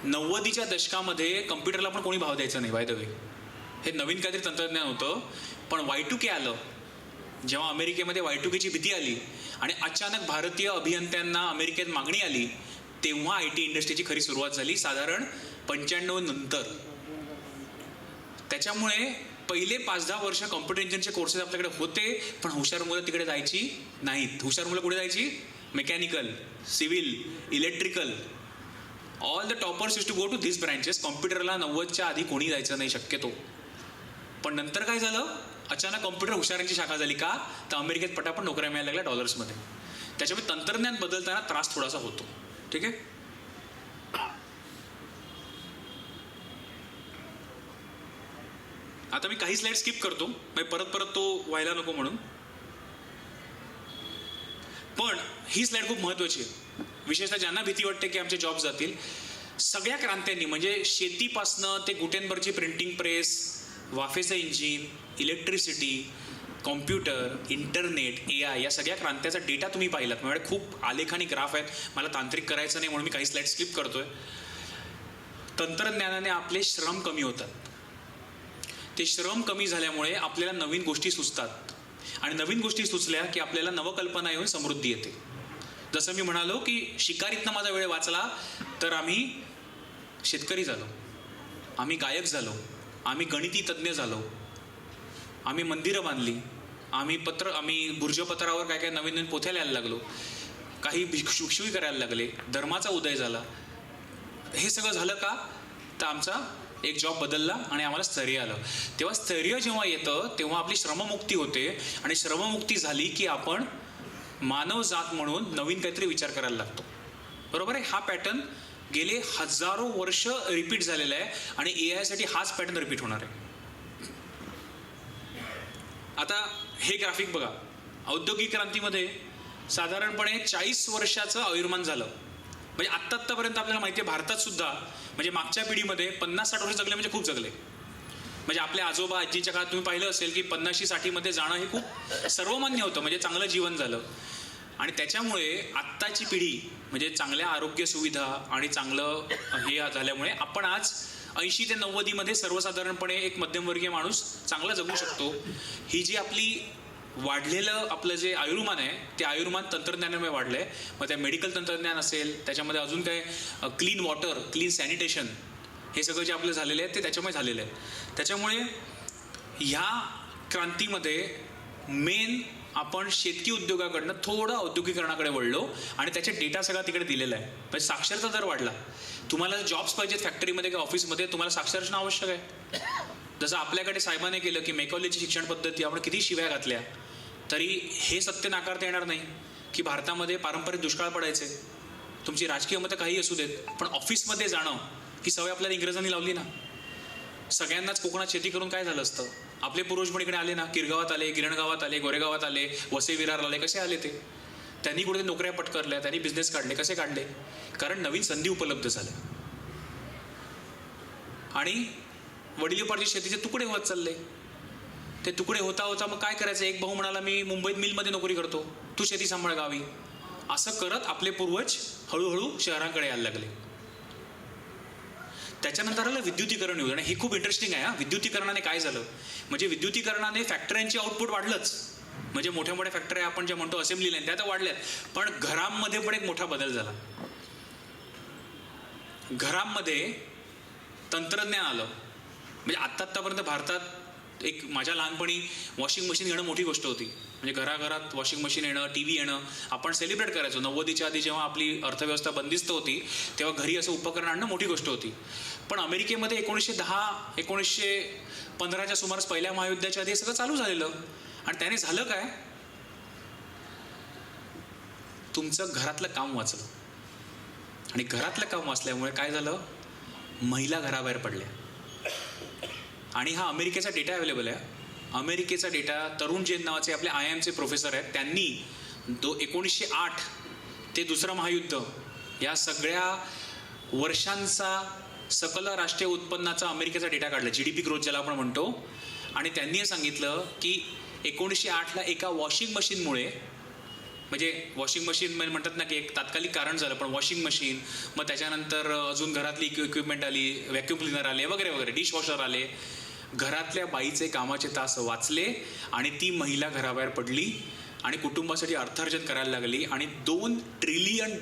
Speaker 4: 90च्या दशकामध्ये कम्प्युटरला पण कोणी भाव द्यायचा नाही. बाय द वे, हे नवीन काहीतरी तंत्रज्ञान होतं. पण Y2K आलं, जेव्हा अमेरिकेमध्ये Y2Kची भीती आली आणि अचानक भारतीय अभियंत्यांना अमेरिकेत मागणी आली, तेव्हा IT इंडस्ट्रीची खरी सुरुवात झाली, साधारण 95 नंतर. त्याच्यामुळे पहिले 5-10 वर्ष कॉम्प्युटर इंजिनचे कोर्सेस आपल्याकडे होते, पण हुशार मुलं तिकडे जायची नाहीत. हुशार मुलं कुठे जायची? Mechanical, civil, electrical. All the toppers use to go to this branches. कॉम्प्युटरला 90च्या आधी कोणी जायचं नाही शक्यतो. पण नंतर काय झालं? अचानक कॉम्प्युटर हुशारांची शाखा झाली. का? तर अमेरिकेत पटापट नोकऱ्या मिळायला लागल्या डॉलर्समध्ये. त्याच्यामुळे तंत्रज्ञान बदलताना त्रास थोडासा होतो. ठीक आहे. आता मी काही स्लाइड स्किप करतो, परत तो व्हायला नको म्हणून. पण ही स्लाइड खूप महत्वाची आहे, विशेषतः ज्यांना भीती वाटते की आमचे जॉब जातील. सगळ्या क्रांत्यांनी, म्हणजे शेतीपासनं ते गुटेनबर्गची प्रिंटिंग प्रेस, वाफेचं engine, electricity, computer, internet, AI, या सगळ्या क्रांत्याचा डेटा तुम्ही पाहिलात. माझ्याकडे खूप आलेखानी ग्राफ आहेत, मला तांत्रिक करायचं नाही म्हणून मी काही स्लाइड स्किप करतोय. तंत्रज्ञानाने आपले श्रम कमी होतात. ते श्रम कमी झाल्यामुळे आपल्याला नवीन गोष्टी सुचतात आणि नवीन गोष्टी सुचल्या की आपल्याला नवकल्पना येऊन समृद्धी येते. जसं मी म्हणालो की शिकारीतनं माझा वेळ वाचला, तर आम्ही शेतकरी झालो, आम्ही गायक झालो, आम्ही गणिती तज्ज्ञ झालो, आम्ही मंदिरं बांधली, आम्ही भुर्जपत्रावर काय काय नवीन नवीन पोथ्या लिहायला लागलो, काही भिक्षुकी करायला लागले, धर्माचा उदय झाला. हे सगळं झालं का? तर आमचा एक जॉब बदलला आणि आम्हाला स्थैर्य आलं. तेव्हा स्थैर्य जेव्हा येतं तेव्हा आपली श्रममुक्ती होते आणि श्रममुक्ती झाली की आपण मानव जात म्हणून नवीन काहीतरी विचार करायला लागतो. बरोबर आहे. हा पॅटर्न गेले हजारो वर्ष रिपीट झालेला आहे आणि AI साठी हाच पॅटर्न रिपीट होणार आहे. आता हे ग्राफिक बघा. औद्योगिक क्रांतीमध्ये साधारणपणे 40 वर्षाचं आयुर्मान झालं. म्हणजे आत्तापर्यंत आपल्याला माहिती आहे भारतात सुद्धा म्हणजे मागच्या पिढीमध्ये 50-60 वर्ष जगले म्हणजे खूप जगले. म्हणजे आपल्या आजोबा आजीच्या काळात तुम्ही पाहिलं असेल की 50-60मध्ये जाणं हे खूप सर्वमान्य होतं, म्हणजे चांगलं जीवन झालं. आणि त्याच्यामुळे आत्ताची पिढी म्हणजे चांगल्या आरोग्य सुविधा आणि चांगलं हे झाल्यामुळे आपण आज 80 ते 90मध्ये सर्वसाधारणपणे एक मध्यमवर्गीय माणूस चांगला जगू शकतो. ही जी आपली वाढलेलं आपलं जे आयुर्मान आहे ते आयुर्मान तंत्रज्ञानामुळे वाढलं आहे. मग त्या मेडिकल तंत्रज्ञान असेल, त्याच्यामध्ये अजून काय क्लीन वॉटर, क्लीन सॅनिटेशन, हे सगळं जे आपलं झालेलं आहे ते त्याच्यामुळे झालेलं आहे. त्याच्यामुळे ह्या क्रांतीमध्ये मेन आपण शेतकी उद्योगाकडनं थोडं औद्योगिकरणाकडे वळलो आणि त्याचे डेटा सगळा तिकडे दिलेला आहे. म्हणजे साक्षरता दर वाढला. तुम्हाला जॉब्स पाहिजेत फॅक्टरीमध्ये किंवा ऑफिसमध्ये, तुम्हाला साक्षर असणं आवश्यक आहे. जसं आपल्याकडे साहेबाने केलं की मेकॉलेजची शिक्षण पद्धती आपण किती शिव्या घातल्या तरी हे सत्य नाकारता येणार नाही की भारतामध्ये पारंपरिक दुष्काळ पडायचे. तुमची राजकीय मतं काही असू देत, पण ऑफिसमध्ये जाणं ही सवय आपल्याला इंग्रजांनी लावली ना. सगळ्यांनाच कोकणात शेती करून काय झालं असतं. आपले पूर्वज पण इकडे आले ना, किरगावात आले, गिरणगावात आले, गोरेगावात आले, वसई विरार आले. कसे आले ते? त्यांनी कुठे नोकऱ्या पटकरल्या, त्यांनी बिझनेस काढले. कसे काढले? कारण नवीन संधी उपलब्ध झाल्या आणि वडिलोपार्जित शेतीचे तुकडे होत चालले. ते तुकडे होता होता मग काय करायचं. एक भाऊ म्हणाला मी मुंबईत मिलमध्ये नोकरी करतो, तू शेती सांभाळ गावी. असं करत आपले पूर्वज हळूहळू शहरांकडे यायला लागले. त्याच्यानंतर आलं विद्युतीकरण योजना. हे खूप इंटरेस्टिंग आहे. विद्युतीकरणाने काय झालं म्हणजे विद्युतीकरणाने फॅक्टऱ्यांची आउटपुट वाढलंच. म्हणजे मोठ्या मोठ्या फॅक्टऱ्या आपण ज्या म्हणतो असेंब्ली लाईन त्या तर वाढल्यात, पण घरांमध्ये पण एक मोठा बदल झाला. घरांमध्ये तंत्रज्ञान आलं. म्हणजे आत्तापर्यंत भारतात एक माझ्या लहानपणी वॉशिंग मशीन येणं मोठी गोष्ट होती. म्हणजे घराघरात वॉशिंग मशीन येणं, टी व्ही येणं आपण सेलिब्रेट करायचो. 90च्या आधी जेव्हा आपली अर्थव्यवस्था बंदिस्त होती तेव्हा घरी असं उपकरण आणणं मोठी गोष्ट होती. पण अमेरिकेमध्ये 1910-1915च्या सुमारास पहिल्या महायुद्धाच्या आधी हे सगळं चालू झालेलं. आणि त्याने झालं काय, तुमचं घरातलं काम वाचलं. आणि घरातलं काम वाचल्यामुळे काय झालं, महिला घराबाहेर पडल्या. आणि हा अमेरिकेचा डेटा अवेलेबल आहे. अमेरिकेचा डेटा तरुण जैन नावाचे आपले IIMचे प्रोफेसर आहेत, त्यांनी 1908 ते दुसरं महायुद्ध या सगळ्या वर्षांचा सकल राष्ट्रीय उत्पन्नाचा अमेरिकेचा डेटा काढला, GDP ग्रोथ ज्याला आपण म्हणतो. आणि त्यांनी हे सांगितलं की 1908ला एका वॉशिंग मशीनमुळे, म्हणजे वॉशिंग मशीन म्हणतात ना की एक तात्कालिक कारण झालं, पण वॉशिंग मशीन, मग त्याच्यानंतर अजून घरातली इक्विपमेंट आली, व्हॅक्यूम क्लिनर आले वगैरे वगैरे, डिशवॉशर आले. घरातल्या बाईचे कामाचे तास वाचले आणि ती महिला घराबाहेर पडली आणि कुटुंबासाठी अर्थार्जन करायला लागली. आणि $2 ट्रिलियन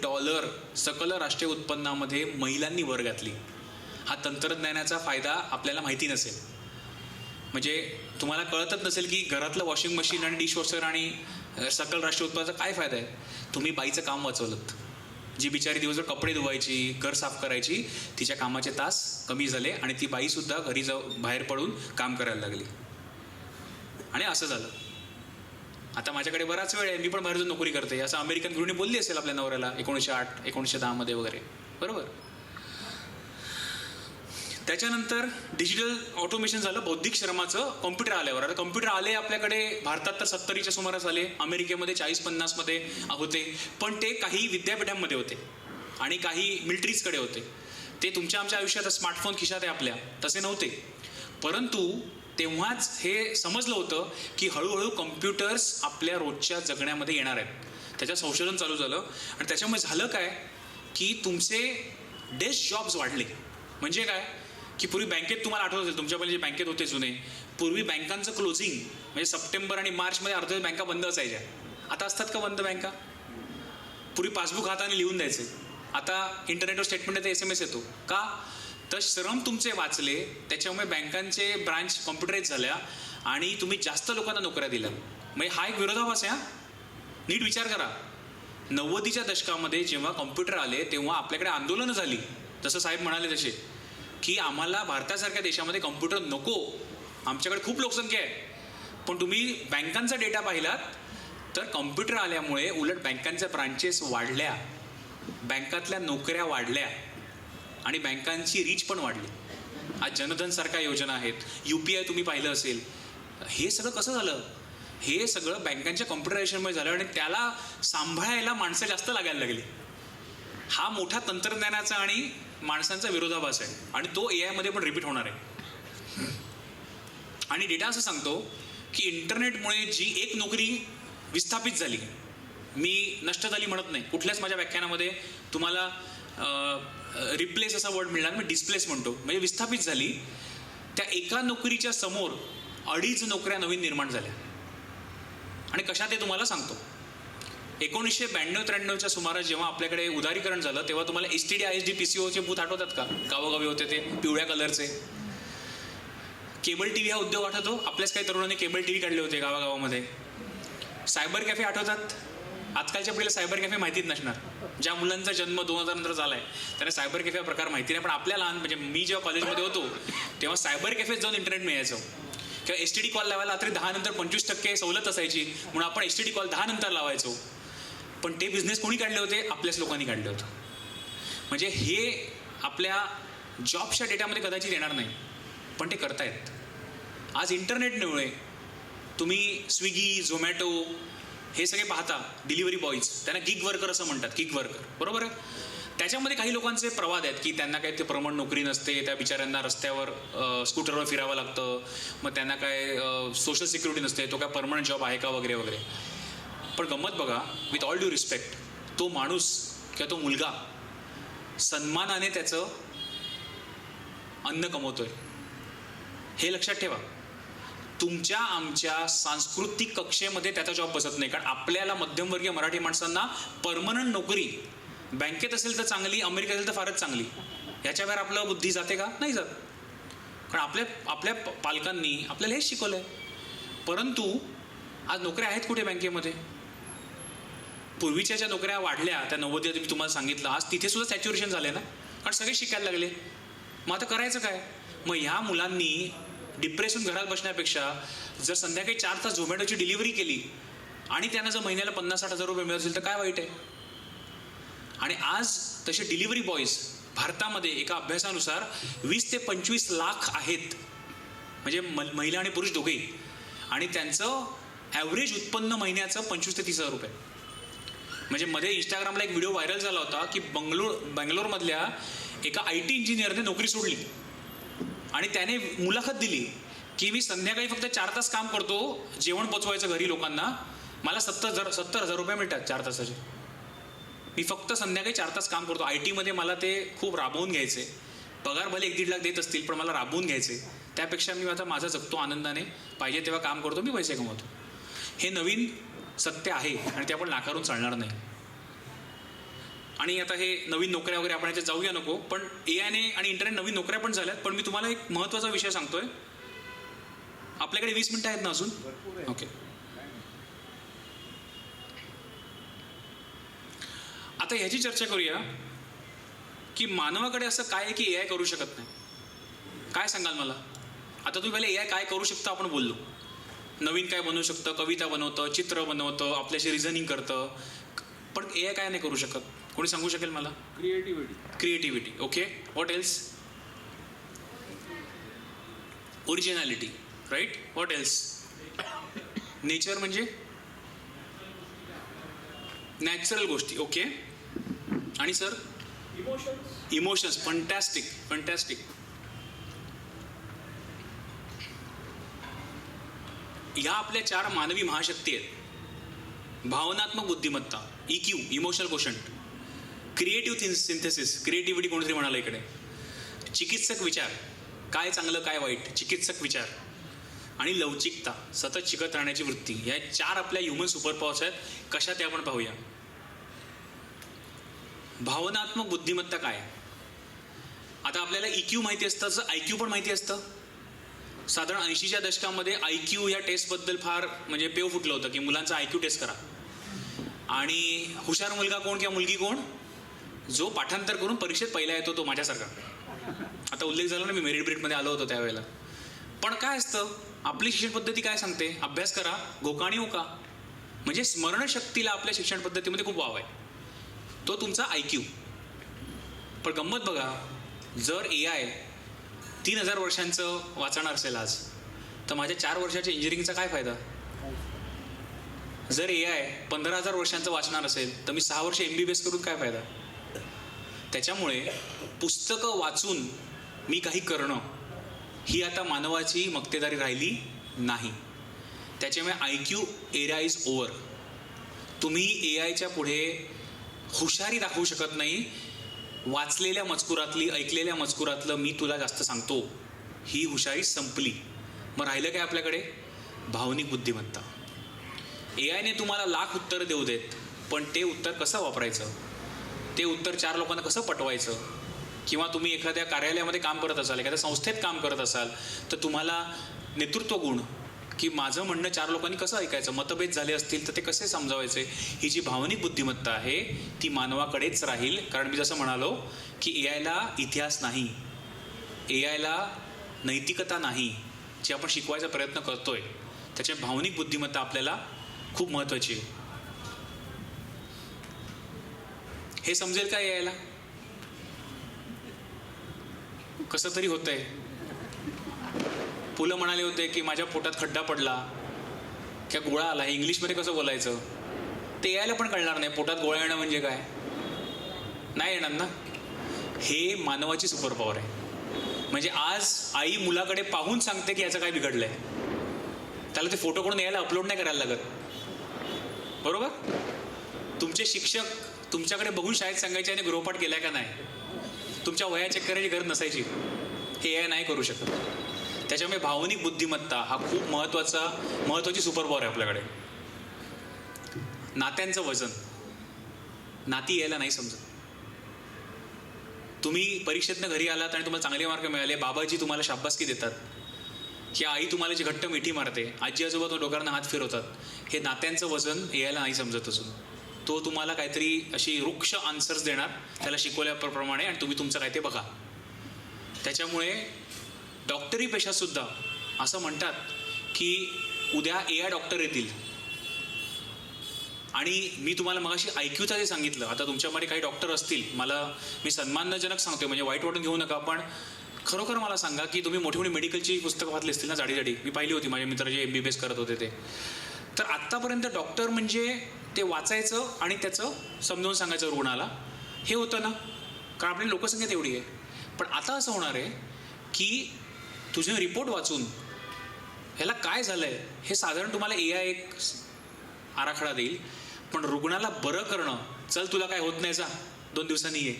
Speaker 4: सकल राष्ट्रीय उत्पन्नामध्ये महिलांनी भर घातली. हा तंत्रज्ञानाचा फायदा आपल्याला माहिती नसेल, म्हणजे तुम्हाला कळतच नसेल की घरातलं वॉशिंग मशीन आणि डिशवॉशर आणि सकल राष्ट्रीय उत्पन्नाचा काय फायदा आहे. तुम्ही बाईचं काम वाचवलं. जी बिचारी दिवसभर कपडे धुवायची, घर साफ करायची, तिच्या कामाचे तास कमी झाले आणि ती बाईसुद्धा घरी बाहेर पडून काम करायला लागली. आणि असं झालं. आता माझ्याकडे बराच वेळ आहे, मी पण बाहेर जाऊन नोकरी करते, असं अमेरिकन गृहिणी बोलली असेल आपल्या नवऱ्याला 1908-1910 वगैरे, बरोबर. त्याच्यानंतर डिजिटल ऑटोमेशन झालं, बौद्धिक श्रमाचं. कॉम्प्युटर आल्यावर, आता कॉम्प्युटर आले आपल्याकडे भारतात तर 70च्या सुमारास आले, अमेरिकेमध्ये 40-50मध्ये होते. पण ते काही विद्यापीठांमध्ये होते आणि काही मिलिटरीजकडे होते. ते तुमच्या आमच्या आयुष्यात स्मार्टफोन खिशात आहे आपल्या तसे नव्हते. परंतु तेव्हाच हे समजलं होतं की हळूहळू कॉम्प्युटर्स आपल्या रोजच्या जगण्यामध्ये येणार आहेत. त्याचं संशोधन चालू झालं आणि त्याच्यामुळे झालं काय की तुमचे डेस्क जॉब्स वाढले. म्हणजे काय की पूर्वी बँकेत तुम्हाला आठवत असेल, तुमच्या पहिले जे बँकेत होते जुने, पूर्वी बँकांचं क्लोजिंग म्हणजे सप्टेंबर आणि मार्चमध्ये अर्ध्या बँका बंद असायच्या. आता असतात का बंद बँका? पूर्वी पासबुक हाताने लिहून द्यायचे, आता इंटरनेटवर स्टेटमेंट येते, SMS येतो. का तर श्रम तुमचे वाचले, त्याच्यामुळे बँकांचे ब्रांच कॉम्प्युटराइज झाल्या आणि तुम्ही जास्त लोकांना नोकऱ्या दिल्या. म्हणजे हा एक विरोधाभास आहे. नीट विचार करा, 90च्या दशकामध्ये जेव्हा कॉम्प्युटर आले तेव्हा आपल्याकडे आंदोलनं झाली, जसं साहेब म्हणाले तसे, की आम्हाला भारतासारख्या देशामध्ये कॉम्प्युटर नको, आमच्याकडे खूप लोकसंख्या आहे. पण तुम्ही बँकांचा डेटा पाहिलात तर कॉम्प्युटर आल्यामुळे उलट बँकांच्या ब्रांचेस वाढल्या बँकातल्या नोकऱ्या वाढल्या आणि बँकांची रीच पण वाढली. आज जनधनसारख्या योजना आहेत, UPI तुम्ही पाहिलं असेल. हे सगळं कसं झालं? हे सगळं बँकांच्या कॉम्प्युटरायझेशनमुळे झालं आणि त्याला सांभाळायला माणसं जास्त लागायला लागली. हा मोठा तंत्रज्ञानाचा आणि माणसांचा विरोधाभास आहे आणि तो AI मध्ये पण रिपीट होणार आहे. आणि डेटा असं सांगतो की इंटरनेटमुळे जी एक नोकरी विस्थापित झाली, मी नष्ट झाली म्हणत नाही, कुठल्याच माझ्या व्याख्यानामध्ये तुम्हाला रिप्लेस असा वर्ड मिळणार, मी डिस्प्लेस म्हणतो, म्हणजे विस्थापित झाली, त्या एका नोकरीच्या समोर 2.5 नोकऱ्या नवीन निर्माण झाल्या. आणि कशा ते तुम्हाला सांगतो. 1992-93च्या सुमारास जेव्हा आपल्याकडे उदारीकरण झालं तेव्हा तुम्हाला STD ISD PCOचे बूथ आठवतात का? गावोगावी होते ते पिवळ्या कलरचे. केबल TV हा उद्योग आठवतो? आपल्याच काही तरुणांनी केबल TV काढले होते गावागावामध्ये. सायबर कॅफे आठवतात? आजकालच्या पिढीला सायबर कॅफे माहितीच नसणार. ज्या मुलांचा जन्म 2000 नंतर झाला आहे त्यांना सायबर कॅफे हा प्रकार माहिती नाही. पण आपल्या लहान म्हणजे मी जेव्हा कॉलेजमध्ये होतो तेव्हा सायबर कॅफेत जाऊन इंटरनेट मिळायचं किंवा STD कॉल लावायला रात्री 10 नंतर 25% सवलत असायची म्हणून आपण STD कॉल 10 नंतर लावायचो. पण ते बिझनेस कोणी काढले होते? आपल्याच लोकांनी काढले होते. म्हणजे हे आपल्या जॉबच्या डेटामध्ये कदाचित येणार नाही पण ते करतायत. आज इंटरनेटमुळे तुम्ही स्विगी, झोमॅटो हे सगळे पाहता, डिलिव्हरी बॉईज, त्यांना गिग वर्कर असं म्हणतात, गिग वर्कर, बरोबर आहे. त्याच्यामध्ये काही लोकांचे प्रवाद आहेत की त्यांना काही ते प्रमाण नोकरी नसते, त्या बिचाऱ्यांना रस्त्यावर स्कूटरवर फिरावं लागतं, मग त्यांना काय सोशल सिक्युरिटी नसते, तो काय परमनंट जॉब आहे का वगैरे वगैरे. पण गंमत बघा, विथ ऑल ड्यू रिस्पेक्ट, तो माणूस किंवा तो मुलगा सन्मानाने त्याचं अन्न कमवतोय. हे लक्षात ठेवा. तुमच्या आमच्या सांस्कृतिक कक्षेमध्ये त्याचा जॉब बसत नाही. कारण आपल्याला मध्यमवर्गीय मराठी माणसांना परमनंट नोकरी बँकेत असेल तर चांगली, अमेरिकेत असेल तर फारच चांगली, ह्याच्यावर आपलं बुद्धी जाते का? नाही जात. कारण आपल्या पालकांनी आपल्याला हेच शिकवलं आहे. परंतु आज नोकऱ्या आहेत कुठे बँकेमध्ये? पूर्वीच्या ज्या नोकऱ्या वाढल्या त्या 90 मी तुम्हाला सांगितलं, आज तिथे सुद्धा सॅच्युरेशन झाले ना, कारण सगळे शिकायला लागले. मग आता करायचं काय? मग ह्या मुलांनी डिप्रेशन घरात बसण्यापेक्षा जर संध्याकाळी 4 तास झोमॅटोची डिलिव्हरी केली आणि त्यांना जर महिन्याला 50-60 हजार रुपये मिळत असेल तर काय वाईट आहे? आणि आज तसे डिलिव्हरी बॉईज भारतामध्ये एका अभ्यासानुसार 20 ते 25 लाख आहेत, म्हणजे महिला आणि पुरुष दोघेही, आणि त्यांचं ॲव्हरेज उत्पन्न महिन्याचं 25 ते 30 हजार रुपये. म्हणजे मध्ये इंस्टाग्रामला एक व्हिडिओ व्हायरल झाला होता की बंगलोरमधल्या एका IT इंजिनियरने नोकरी सोडली आणि त्याने मुलाखत दिली की मी संध्याकाळी फक्त 4 तास काम करतो, जेवण पोचवायचं घरी लोकांना, मला 70 हजार रुपये मिळतात 4 तासाचे. मी फक्त संध्याकाळी 4 तास काम करतो. IT मध्ये मला ते खूप राबवून घ्यायचे, पगार भले 1-1.5 लाख देत असतील पण मला राबवून घ्यायचे. त्यापेक्षा मी आता माझा जगतो आनंदाने, पाहिजे तेव्हा काम करतो, मी पैसे कमवतो. हे नवीन सत्य आहे आणि ते आपण नाकारून चालणार नाही. आणि आता हे नवीन नोकऱ्या वगैरे आपण याच्यात जाऊया नको, पण AI ने आणि इंटरनेट नवीन नोकऱ्या पण झाल्यात. पण मी तुम्हाला एक महत्त्वाचा विषय सांगतोय. आपल्याकडे 20 मिनिटं आहेत ना अजून? ओके. आता ह्याची चर्चा करूया की मानवाकडे असं काय आहे की AI करू शकत नाही. काय सांगाल मला? आता तुम्ही पहिले AI काय करू शकतं आपण बोललो. नवीन काय बनवू शकतं, कविता बनवतं, चित्र बनवतं, आपल्याशी रिझनिंग करतं. पण AI काय नाही करू शकत? कोणी सांगू शकेल मला? Creativity. Okay. What else? Originality. Right. What else? Nature म्हणजे नॅचरल गोष्टी. ओके. आणि सर? इमोशन्स. फंटॅस्टिक. ह्या आपल्या 4 मानवी महाशक्ती आहेत. भावनात्मक बुद्धिमत्ता, EQ, emotional quotient. Creative synthesis, creativity कोणीतरी म्हणाला इकडे. चिकित्सक विचार, काय चांगलं काय वाईट, चिकित्सक विचार. आणि लवचिकता, सतत शिकत राहण्याची वृत्ती. या 4 आपल्या ह्युमन सुपर पॉवर्स आहेत. कशा ते आपण पाहूया. भावनात्मक बुद्धिमत्ता काय? आता आपल्याला EQ माहिती असतं, तसं IQ पण माहिती असतं. साधारण 80च्या दशकामध्ये IQ या टेस्टबद्दल फार म्हणजे पेव फुटलं होतं की मुलांचा IQ टेस्ट करा. आणि हुशार मुलगा कोण किंवा मुलगी कोण? जो पाठांतर करून परीक्षेत पहिला येतो, तो माझ्यासारखा. आता उल्लेख झाला ना, मी मेरिट ब्रेकमध्ये आलो होतो त्यावेळेला. पण काय असतं, आपली शिक्षण पद्धती काय सांगते? अभ्यास करा, घोकाणी हो का. म्हणजे स्मरणशक्तीला आपल्या शिक्षण पद्धतीमध्ये खूप वाव आहे. तो तुमचा IQ. पण गंमत बघा, जर AI 3000 वर्षांचं वाचणार असेल आज, तर माझ्या 4 वर्षाच्या इंजिनिअरिंगचा काय फायदा? जर AI 15,000 वर्षांचं वाचणार असेल, तर मी 6 वर्ष MBBS करून काय फायदा? त्याच्यामुळे पुस्तकं वाचून मी काही करणं ही आता मानवाची मक्तेदारी राहिली नाही. त्याच्यामुळे IQ एरिया इज ओव्हर. तुम्ही AIच्या पुढे हुशारी दाखवू शकत नाही. वाचलेल्या मजकुरातली, ऐकलेल्या मजकुरातलं मी तुला जास्त सांगतो, ही हुशारी संपली. मग राहिलं काय आपल्याकडे? भावनिक बुद्धिमत्ता. AIने तुम्हाला लाख उत्तरं देऊ देत, पण ते उत्तर कसं वापरायचं, ते उत्तर 4 लोकांना कसं पटवायचं, किंवा तुम्ही एखाद्या कार्यालयामध्ये काम करत असाल, एखाद्या संस्थेत काम करत असाल, तर तुम्हाला नेतृत्व गुण, की माझं म्हणणं 4 लोकांनी कसं ऐकायचं, मतभेद झाले असतील तर ते कसे समजावायचे, ही जी भावनिक बुद्धिमत्ता आहे ती मानवाकडेच राहील. कारण मी जसं म्हणालो की AIला इतिहास नाही, AIला नैतिकता नाही, जी आपण शिकवायचा प्रयत्न करतोय. त्याच्या भावनिक बुद्धिमत्ता आपल्याला खूप महत्त्वाची आहे. हे समजेल का AIला? कसं तरी होतंय. पुलं म्हणाले होते की माझ्या पोटात खड्डा पडला किंवा गोळा आला, हे इंग्लिशमध्ये कसं बोलायचं ते AIला पण कळणार नाही. पोटात गोळा येणं म्हणजे काय, नाही येणार ना. हे मानवाची सुपर पॉवर आहे. म्हणजे आज आई मुलाकडे पाहून सांगते की याचं काय बिघडलंय, त्याला ते फोटो कडून यायला अपलोड नाही करायला लागत, बरोबर? तुमचे शिक्षक तुमच्याकडे बघून शाळेत सांगायचे आणि गृहपाठ केलाय का नाही, तुमच्या वया चेक करायची गरज नसायची. हे AI नाही करू शकत. त्याच्यामुळे भावनिक बुद्धिमत्ता हा खूप महत्त्वाची सुपर पॉवर आहे आपल्याकडे. नात्यांचं वजन, नाती यायला नाही समजत. तुम्ही परीक्षेतनं घरी आलात आणि तुम्हाला चांगले मार्क मिळाले, बाबाजी तुम्हाला शाबासकी देतात, की आई तुम्हाला जी घट्ट मिठी मारते, आजी आजोबा तो डोक्यावरनं हात फिरवतात, हे नात्यांचं वजन यायला नाही समजत असून तो तुम्हाला काहीतरी अशी वृक्ष आन्सर्स देणार त्याला शिकवल्याप्रमाणे, आणि तुम्ही तुमचं काय ते बघा. त्याच्यामुळे डॉक्टरी पेशातसुद्धा असं म्हणतात की उद्या AI डॉक्टर येतील. आणि मी तुम्हाला मगाशी IQचं जे सांगितलं, आता तुमच्यामध्ये काही डॉक्टर असतील, मी सन्मानजनक सांगतोय, म्हणजे वाईट वाटून घेऊ नका, पण खरोखर मला सांगा की तुम्ही मोठी मोठी मेडिकलची पुस्तकं वाचली असतील ना, जाडी, मी पाहिली होती, माझे मित्र जे MBBS करत होते ते. तर आत्तापर्यंत डॉक्टर म्हणजे ते वाचायचं आणि त्याचं समजावून सांगायचं रुग्णाला, हे होतं ना, कारण आपली लोकसंख्या तेवढी आहे. पण आता असं होणार आहे की तुझे रिपोर्ट वाचून ह्याला काय झालं आहे हे साधारण तुम्हाला AI एक आराखडा देईल, पण रुग्णाला बरं करणं, चल तुला काय होत नाही, जा 2 दिवसांनी ये,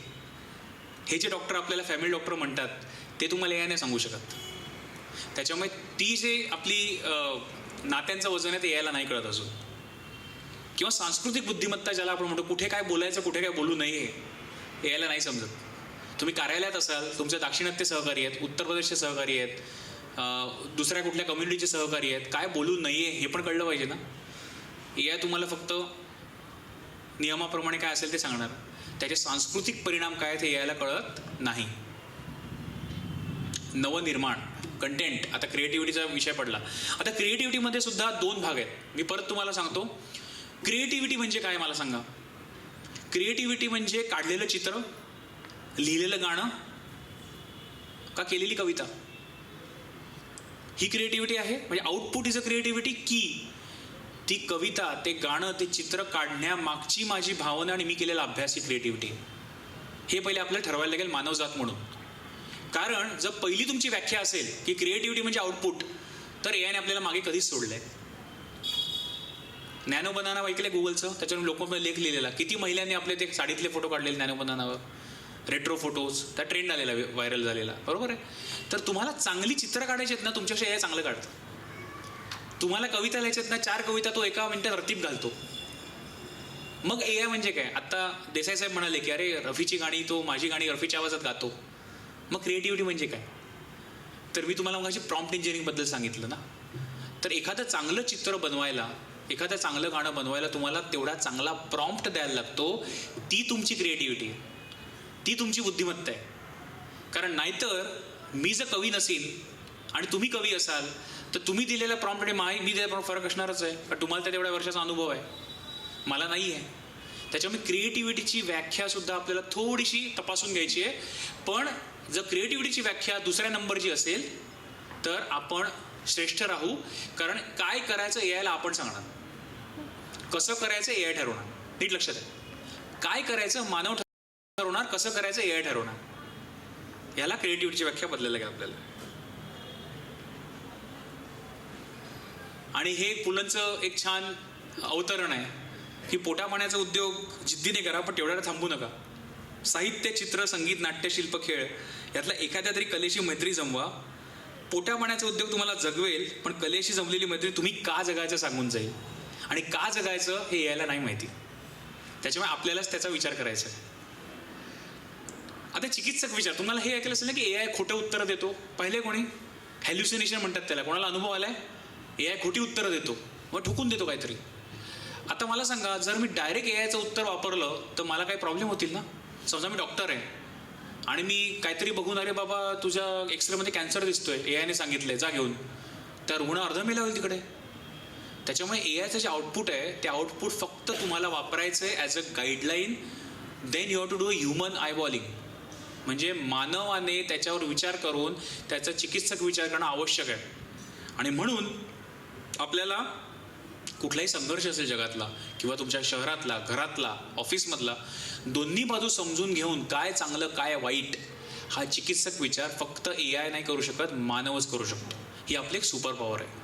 Speaker 4: हे जे डॉक्टर आपल्याला फॅमिली डॉक्टर म्हणतात, ते तुम्हाला AI नाही सांगू शकत. त्याच्यामुळे ती जे आपली नात्यांचं वजन आहे ते AIला नाही कळत अजून. किंवा सांस्कृतिक बुद्धिमत्ता ज्याला आपण म्हणतो, कुठे काय बोलायचं कुठे काय बोलू नये, AIला नाही समजत. तुम्ही कार्यालयात असाल, तुमचे दाक्षिणात्य सहकारी आहेत, उत्तर प्रदेशचे सहकारी आहेत, दुसऱ्या कुठल्या कम्युनिटीचे सहकारी आहेत, काय बोलू नये हे पण कळलं पाहिजे ना. AI तुम्हाला फक्त नियमाप्रमाणे काय असेल ते सांगणार, त्याचे सांस्कृतिक परिणाम काय ते AIला कळत नाही. नवनिर्माण, कंटेंट, आता क्रिएटिव्हिटीचा विषय पडला. आता क्रिएटिव्हिटीमध्ये सुद्धा 2 भाग आहेत. मी परत तुम्हाला सांगतो, क्रिएटिव्हिटी म्हणजे काय मला सांगा. क्रिएटिव्हिटी म्हणजे काढलेलं चित्र, लिहिलेलं गाणं का केलेली कविता, ही क्रिएटिव्हिटी आहे. म्हणजे आउटपुट इज अ क्रिएटिव्हिटी, की ती कविता, ते गाणं, ते चित्र काढण्यामागची माझी भावना आणि मी केलेला अभ्यास ही क्रिएटिव्हिटी. हे पहिले आपल्याला ठरवायला लागेल मानवजात म्हणून. कारण जर पहिली तुमची व्याख्या असेल की क्रिएटिव्हिटी म्हणजे आउटपुट, तर AIने आपल्याला मागे कधीच सोडलंय. नॅनो बनाना ऐकलंय गुगलचं, त्याच्यावर लोकांमध्ये लेख लिहिलेला, किती महिलांनी आपले ते साडीतले फोटो काढलेले नॅनो बनानावर, रेट्रो फोटोज, त्या ट्रेंड आलेला, व्हायरल झालेला, बरोबर आहे. तर तुम्हाला चांगली चित्र काढायची आहेत ना, तुमच्यापेक्षा AI चांगलं काढतं. तुम्हाला कविता लिहायच्यात ना, 4 कविता तो 1 मिनिटात रतीब घालतो. मग AI म्हणजे काय. आता देसाई साहेब म्हणाले की अरे रफीची गाणी, तो माझी गाणी रफीच्या आवाजात गातो. मग क्रिएटिव्हिटी म्हणजे काय. तर मी तुम्हाला मगाशी प्रॉम्प्ट इंजिनिअरिंगबद्दल सांगितलं ना. तर एखादं चांगलं चित्र बनवायला, एखादं चांगलं गाणं बनवायला तुम्हाला तेवढा चांगला प्रॉम्प्ट द्यायला लागतो. ती तुमची क्रिएटिव्हिटी आहे, ती तुमची बुद्धिमत्ता आहे. कारण नाहीतर मी जर कवी नसेल आणि तुम्ही कवी असाल, तर तुम्ही दिलेल्या प्रॉम्प्ट आणि मी दिलेला फरक असणारच आहे. कारण तुम्हाला त्या तेवढ्या वर्षाचा अनुभव आहे, मला नाही आहे. त्याच्यामुळे क्रिएटिव्हिटीची व्याख्या सुद्धा आपल्याला थोडीशी तपासून घ्यायची आहे. पण जर क्रिएटिव्हिटीची व्याख्या दुसऱ्या नंबरची असेल तर आपण श्रेष्ठ राहू. कारण काय करायचं एआयला आपण सांगणार, कसं करायचं एआय ठरवणार. नीट लक्षात आहे, काय करायचं मानव ठरवणार, कसं करायचं एआय ठरवणार. याला क्रिएटिव्हिटीची व्याख्या बदलायला लागेल आपल्याला. आणि हे पुलंचं एक छान अवतरण आहे की पोटापाण्याचा उद्योग जिद्दीने करा पण तेवढ्याला थांबू नका. साहित्य, चित्र, संगीत, नाट्य, शिल्प, खेळ यातला एखाद्या तरी कलेशी मैत्री जमवा. पोटापाण्याचा उद्योग तुम्हाला जगवेल पण कलेशी जमलेली मैत्री तुम्ही का जगायचं सांगून जाईल. आणि का जगायचं हे यायला नाही माहिती, त्याच्यामुळे आपल्यालाच त्याचा विचार करायचा आहे. आता चिकित्सक विचार, तुम्हाला हे ऐकलं असेल ना की एआय खोटं उत्तरं देतो. पहिले कोणी हॅल्युसिनेशन म्हणतात त्याला, कोणाला अनुभव आलाय. एआय खोटी उत्तरं देतो, मग ठोकून देतो काहीतरी. आता मला सांगा, जर मी डायरेक्ट एआयचं उत्तर वापरलं तर मला काही प्रॉब्लेम होतील ना. समजा मी डॉक्टर आहे आणि मी काहीतरी बघून, अरे बाबा तुझ्या एक्सरेमध्ये कॅन्सर दिसतोय, एआयने सांगितलंय जा घेऊन, तर रुग्ण अर्ध मेला होईल तिकडे. त्याच्यामुळे एआयचं जे आउटपुट आहे ते आउटपुट फक्त तुम्हाला वापरायचं आहे as a guideline. Then you have to do human eyeballing, म्हणजे मानवाने त्याच्यावर विचार करून त्याचा चिकित्सक विचार करणं आवश्यक आहे. आणि म्हणून आपल्याला कुठलाही संघर्ष असेल जगातला किंवा तुमच्या शहरातला, घरातला, ऑफिसमधला, दोन्ही बाजू समजून घेऊन काय चांगलं काय वाईट हा चिकित्सक विचार फक्त एआय नाही करू शकत, मानवच करू शकतो. ही आपली एक सुपर पॉवर आहे.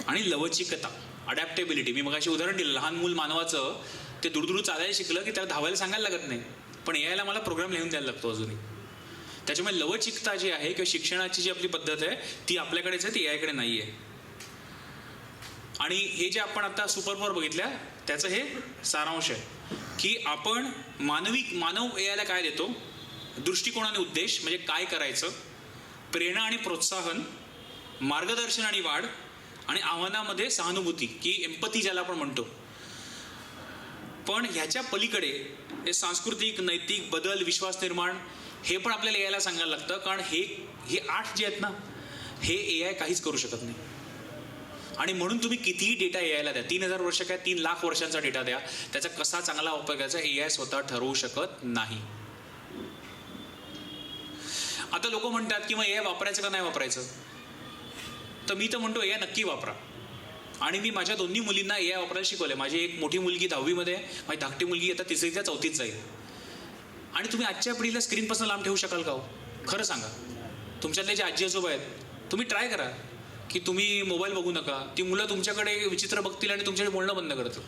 Speaker 4: आणि लवचिकता, अडॅप्टेबिलिटी, मी मगाशी उदाहरण दिलं, लहान मूल मानवाचं ते दुरदुरू चालायला शिकलं की त्याला धावायला सांगायला लागत नाही, पण एआयला मला प्रोग्राम लिहून द्यायला लागतो अजूनही. त्याच्यामुळे लवचिकता जी आहे किंवा शिक्षणाची जी आपली पद्धत आहे ती आपल्याकडेच आहे, ती एआयकडे नाही आहे. आणि हे जे आपण आता सुपर पॉवर बघितल्या त्याचं हे सारांश आहे की आपण मानव एआयला काय देतो, दृष्टिकोनाने उद्देश म्हणजे काय करायचं, प्रेरणा आणि प्रोत्साहन, मार्गदर्शन आणि वाढ, आणि आव्हानामध्ये सहानुभूती की एम्पथी ज्याला आपण म्हणतो. पण ह्याच्या पलीकडे हे सांस्कृतिक, नैतिक बदल, विश्वास निर्माण हे पण आपल्याला एआयला सांगायला लागतं. कारण हे 8 जे आहेत ना, हे एआय काहीच करू शकत नाही. आणि म्हणून तुम्ही कितीही डेटा एआयला द्या, 3000 वर्ष काय 3 लाख वर्षांचा डेटा द्या, त्याचा कसा चांगला वापर करायचा एआय स्वतः ठरवू शकत नाही. आता लोक म्हणतात की मग एआय वापरायचं का नाही वापरायचं, तर मी तर म्हणतो एआय नक्की वापरा. आणि मी माझ्या दोन्ही मुलींना एआय वापरायला शिकवले. माझी एक मोठी मुलगी 10वीमध्ये, माझी धाकटी मुलगी आता 3री त्या 4थीत जाईल. आणि तुम्ही आजच्या पिढीला स्क्रीनपासून लांब ठेवू शकाल का हो? खरं सांगा. तुमच्यातले जे आजी आजोबा आहेत तुम्ही ट्राय करा की तुम्ही मोबाईल बघू नका. ती मुलं तुमच्याकडे विचित्र बघतील आणि तुमच्याकडे बोलणं बंद करतील.